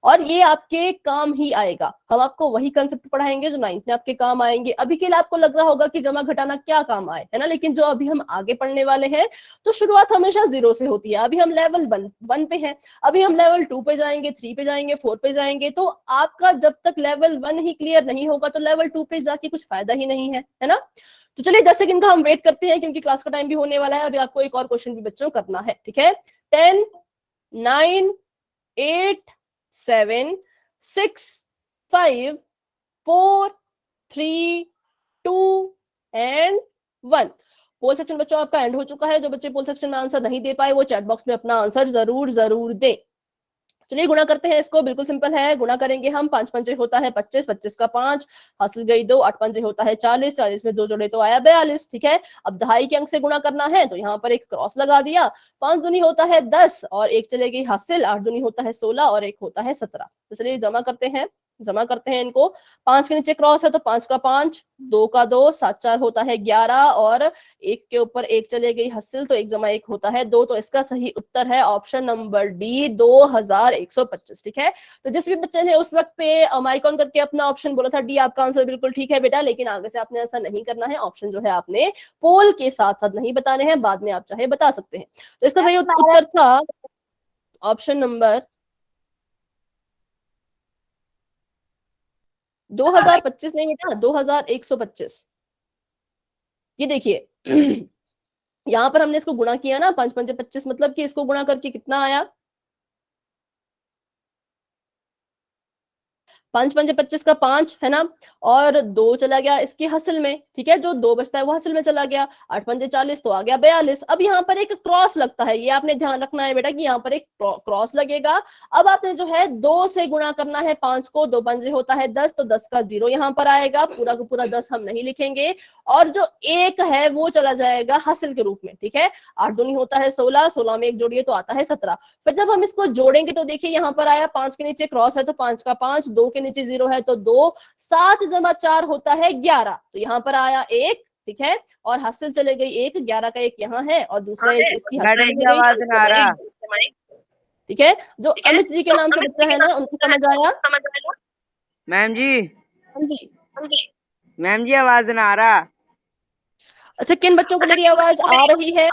[SPEAKER 1] और ये आपके काम ही आएगा, हम आपको वही कंसेप्ट पढ़ाएंगे जो 9th में आपके काम आएंगे। अभी के लिए आपको लग रहा होगा कि जमा घटाना क्या काम आए, है ना, लेकिन जो अभी हम आगे पढ़ने वाले हैं तो शुरुआत हमेशा 0 से होती है। अभी हम लेवल 1 पे हैं, अभी हम लेवल 2 पे जाएंगे, 3 पे जाएंगे, 4 पे जाएंगे। तो आपका जब तक लेवल 1 ही क्लियर नहीं होगा तो लेवल 2 पे जाके कुछ फायदा ही नहीं है ना। तो चलिए 10 सेकंड का हम वेट करते हैं, क्योंकि क्लास का टाइम भी होने वाला है। अभी आपको एक और क्वेश्चन भी बच्चों करना है, ठीक है। 10, 9, 8, 7, 6, 5, 4, 3, 2 एंड 1। पोल सेक्शन बच्चों आपका एंड हो चुका है। जो बच्चे पोल सेक्शन में आंसर नहीं दे पाए वो चैट बॉक्स में अपना आंसर जरूर जरूर दे। चलिए गुणा करते हैं इसको, बिल्कुल सिंपल है। गुणा करेंगे हम, 5 पंजे होता है 25, 25 का 5 हासिल गई 2, 8 पंजे होता है 40, 40 में 2 जोड़े तो आया 42। ठीक है, अब दहाई के अंक से गुणा करना है तो यहाँ पर एक क्रॉस लगा दिया। 5 दूनी होता है 10 और एक चले गई हासिल, 8 दूनी होता है 16 और एक होता है 17। तो चलिए जमा करते हैं इनको। 5 के नीचे क्रॉस है तो 5 का 5, 2 का 2, 7 4 होता है 11 और एक के ऊपर एक चले गई हासिल, तो 1 जमा 1 होता है 2। तो इसका सही उत्तर है ऑप्शन नंबर डी, 2125। ठीक है, तो जिस भी बच्चे ने उस वक्त पे माइक ऑन करके अपना ऑप्शन बोला था डी, आपका आंसर बिल्कुल ठीक है बेटा, लेकिन आगे से आपने ऐसा नहीं करना है। ऑप्शन जो है आपने पोल के साथ साथ नहीं बताने हैं, बाद में आप चाहे बता सकते हैं। तो इसका सही उत्तर था ऑप्शन नंबर 2025, नहीं बेटा 2125। ये देखिए यहां पर हमने इसको गुणा किया ना, 5 पंजे 25, मतलब कि इसको गुणा करके कितना आया, 5 पंजे 25 का 5 है ना, और 2 चला गया इसकी हासिल में। ठीक है, जो 2 बचता है वो हासिल में चला गया। 8 पंजे 40 तो आ गया 42। अब यहाँ पर एक क्रॉस लगता है, ये आपने ध्यान रखना है बेटा कि यहाँ पर एक क्रॉस लगेगा। अब आपने जो है 2 से गुणा करना है 5 को, 2 पंजे होता है 10, तो 10 का 0 यहाँ पर आएगा, पूरा का पूरा 10 हम नहीं लिखेंगे, और जो 1 है वो चला जाएगा हासिल के रूप में। ठीक है, 8 दूनी होता है 16, 16 में 1 जोड़िए तो आता है 17। फिर जब हम इसको जोड़ेंगे तो देखिए यहाँ पर आया, 5 के नीचे क्रॉस है तो 5 का 5, 2 के नीचे 0 है तो 2, 7 जमा 4 होता है 11, तो यहाँ पर आया 1। ठीक है, और हासिल चले गई 1, 11 का 1 यहाँ है और दूसरा 1 इसकी हासिल
[SPEAKER 2] मैडम
[SPEAKER 1] चली
[SPEAKER 2] जी
[SPEAKER 1] गई।
[SPEAKER 2] आवाज ना आ रहा।
[SPEAKER 1] ठीक है, जो अमित जी के नाम से बच्चा है ना, उनको समझ आया।
[SPEAKER 2] मैम जी,
[SPEAKER 1] हाँ जी,
[SPEAKER 2] मैम जी आवाज ना आ रहा।
[SPEAKER 1] अच्छा किन बच्चों को मेरी आवाज आ रही है?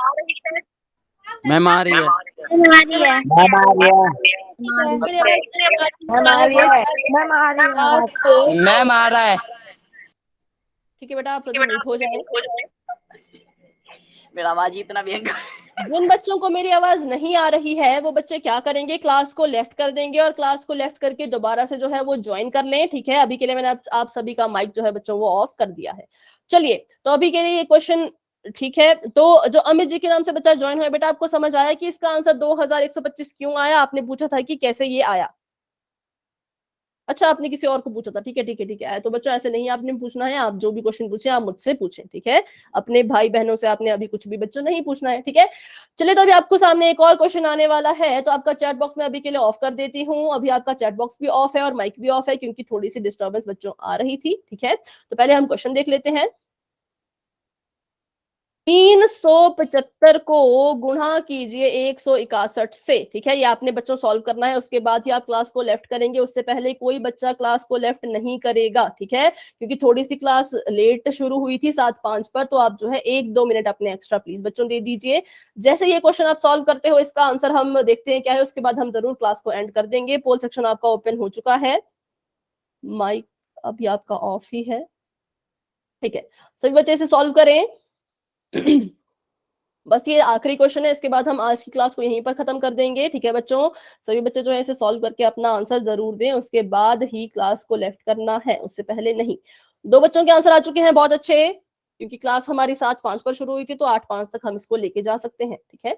[SPEAKER 6] मैम आ रही है।
[SPEAKER 4] हमारी है।
[SPEAKER 1] मेरी आवाज नहीं आ रही है?
[SPEAKER 6] मैम आ रहा है।
[SPEAKER 1] ठीक है बेटा, आप सभी म्यूट हो जाएं।
[SPEAKER 6] मेरा आवाज ही इतना भयंकर।
[SPEAKER 1] जिन बच्चों को मेरी आवाज नहीं आ रही है वो बच्चे क्या करेंगे, क्लास को लेफ्ट कर देंगे और क्लास को लेफ्ट करके दोबारा से जो है वो ज्वाइन कर लें। ठीक है, अभी के लिए मैंने आप सभी का माइक जो है बच्चों वो ऑफ कर दिया है। चलिए, तो अभी के लिए ये क्वेश्चन ठीक है। तो जो अमित जी के नाम से बच्चा ज्वाइन हुआ बेटा, आपको समझ आया कि इसका आंसर 2125 क्यों आया? आपने पूछा था कि कैसे ये आया। अच्छा, आपने किसी और को पूछा था, ठीक है ठीक है ठीक है। तो बच्चों ऐसे नहीं आपने पूछना है, आप जो भी क्वेश्चन पूछे आप मुझसे पूछें। ठीक है, अपने भाई बहनों से आपने अभी कुछ भी बच्चों नहीं पूछना है। ठीक है, चलिए तो अभी आपको सामने एक और क्वेश्चन आने वाला है, तो आपका चैट बॉक्स में अभी के लिए ऑफ कर देती हूँ। अभी आपका चैट बॉक्स भी ऑफ है और माइक भी ऑफ है, क्योंकि थोड़ी सी डिस्टर्बेंस बच्चों आ रही थी। ठीक है, तो पहले हम क्वेश्चन देख लेते हैं। 375 को गुणा कीजिए 161 से, ठीक है। ये आपने बच्चों सॉल्व करना है, उसके बाद ही आप क्लास को लेफ्ट करेंगे। उससे पहले कोई बच्चा क्लास को लेफ्ट नहीं करेगा, ठीक है, क्योंकि थोड़ी सी क्लास लेट शुरू हुई थी 7:05 पर, तो आप जो है 1-2 मिनट अपने एक्स्ट्रा प्लीज बच्चों दे दीजिए। जैसे ये क्वेश्चन आप सॉल्व करते हो, इसका आंसर हम देखते हैं क्या है, उसके बाद हम जरूर क्लास को एंड कर देंगे। पोल सेक्शन आपका ओपन हो चुका है, माइक अभी आपका ऑफ ही है, ठीक है। सभी बच्चे इसे सॉल्व करें। बस ये आखिरी क्वेश्चन है, इसके बाद हम आज की क्लास को यहीं पर खत्म कर देंगे, ठीक है बच्चों। सभी बच्चे जो है इसे सॉल्व करके अपना आंसर जरूर दें, उसके बाद ही क्लास को लेफ्ट करना है, उससे पहले नहीं। 2 बच्चों के आंसर आ चुके हैं, बहुत अच्छे, क्योंकि क्लास हमारी 7:05 पर शुरू हुई थी, तो 8:05 तक हम इसको लेके जा सकते हैं, ठीक है।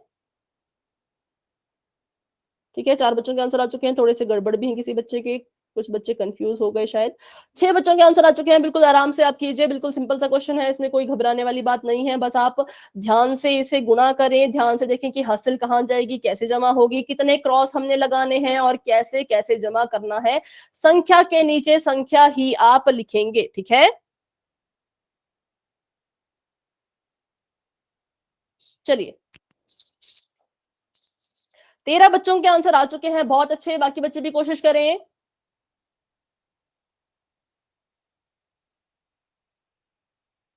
[SPEAKER 1] ठीक है, 4 बच्चों के आंसर आ चुके हैं, थोड़े से गड़बड़ भी हैं किसी बच्चे के, कुछ बच्चे कंफ्यूज हो गए शायद। 6 बच्चों के आंसर आ चुके हैं, बिल्कुल आराम से आप कीजिए, बिल्कुल सिंपल सा क्वेश्चन है, इसमें कोई घबराने वाली बात नहीं है। बस आप ध्यान से इसे गुणा करें, ध्यान से देखें कि हासिल कहाँ जाएगी, कैसे जमा होगी, कितने क्रॉस हमने लगाने हैं और कैसे कैसे जमा करना है। संख्या के नीचे संख्या ही आप लिखेंगे, ठीक है। चलिए, 13 बच्चों के आंसर आ चुके हैं, बहुत अच्छे, बाकी बच्चे भी कोशिश करें।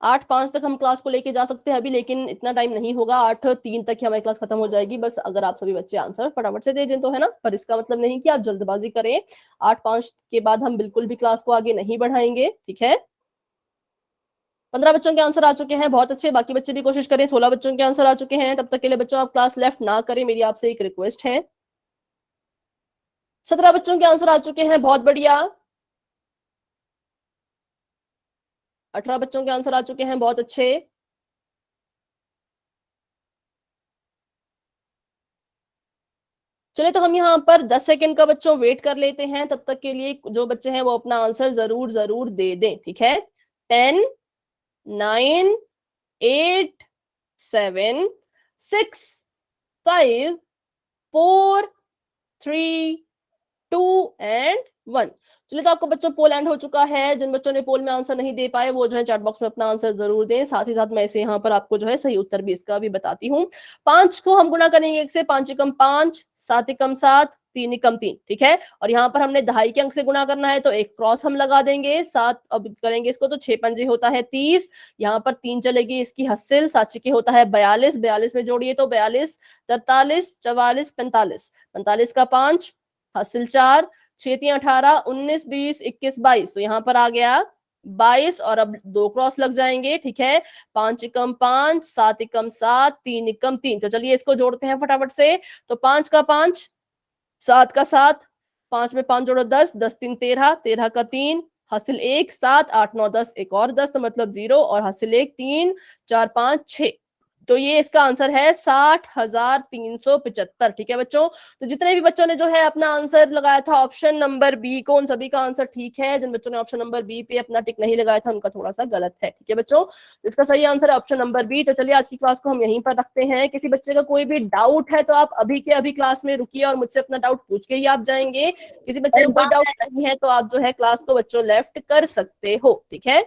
[SPEAKER 1] 8:05 तक हम क्लास को लेके जा सकते हैं अभी, लेकिन इतना टाइम नहीं होगा, 8:03 तक ही हमारी क्लास खत्म हो जाएगी। बस अगर आप सभी बच्चे आंसर फटाफट से दे दें तो, है ना, पर इसका मतलब नहीं कि आप जल्दबाजी करें। 8:05 के बाद हम बिल्कुल भी क्लास को आगे नहीं बढ़ाएंगे, ठीक है। 15 बच्चों के आंसर आ चुके हैं, बहुत अच्छे, बाकी बच्चे भी कोशिश करें। 16 बच्चों के आंसर आ चुके हैं, तब तक के लिए बच्चों आप क्लास लेफ्ट ना करें, मेरी आपसे एक रिक्वेस्ट है। 17 बच्चों के आंसर आ चुके हैं, बहुत बढ़िया। 18 बच्चों के आंसर आ चुके हैं, बहुत अच्छे। चलिए, तो हम यहाँ पर 10 सेकंड का बच्चों वेट कर लेते हैं, तब तक के लिए जो बच्चे हैं वो अपना आंसर जरूर जरूर दे दें, ठीक है। 10, 9, 8, 7, 6, 5, 4, 3, 2 एंड 1। चलिए, तो आपको बच्चों पोल एंड हो चुका है। जिन बच्चों ने पोल में आंसर नहीं दे पाए वो जो है चैट बॉक्स में अपना आंसर जरूर दें। साथ ही साथ मैं इसे यहाँ पर आपको जो है सही उत्तर भी इसका भी बताती हूँ। 5 को हम गुणा करेंगे 1 से, 5 एकम 5, 7 एकम 7, 3 एकम 3, ठीक है। और यहाँ पर हमने दहाई के अंक से गुणा करना है, तो एक क्रॉस हम लगा देंगे। 7 अब करेंगे इसको, तो 6 पंजे होता है 30, यहाँ पर 3 चलेगी इसकी हस्सिल, 7 के होता है 42, 42 में जोड़िए तो 42, 43, 44, 45, 45 का 5, हासिल 4, 6 3 18, 19 20 21 22, तो यहाँ पर आ गया 22, और अब 2 क्रॉस लग जाएंगे, ठीक है। 5 एकम 5, 7 एकम 7, 3 एकम 3, तो चलिए इसको जोड़ते हैं फटाफट से। तो 5 का 5, 7 का 7, 5 में 5 जोड़ो 10, 10 3 13, 13 का 3, हासिल 1, 7 8 9 10, एक और 10, तो मतलब 0, और हासिल 1, 3 4 5 6, तो ये इसका आंसर है 60,375, ठीक है बच्चों। तो जितने भी बच्चों ने जो है अपना आंसर लगाया था ऑप्शन नंबर बी को, उन सभी का आंसर ठीक है। जिन बच्चों ने ऑप्शन नंबर बी पे अपना टिक नहीं लगाया था उनका थोड़ा सा गलत है, ठीक है बच्चों। तो इसका सही आंसर है ऑप्शन नंबर बी। तो चलिए, आज की क्लास को हम यहीं पर रखते हैं। किसी बच्चे का कोई भी डाउट है तो आप अभी के अभी क्लास में रुकिए और मुझसे अपना डाउट पूछ के ही आप जाएंगे। किसी बच्चे को कोई डाउट नहीं है तो आप जो है क्लास को बच्चों लेफ्ट कर सकते हो, ठीक है।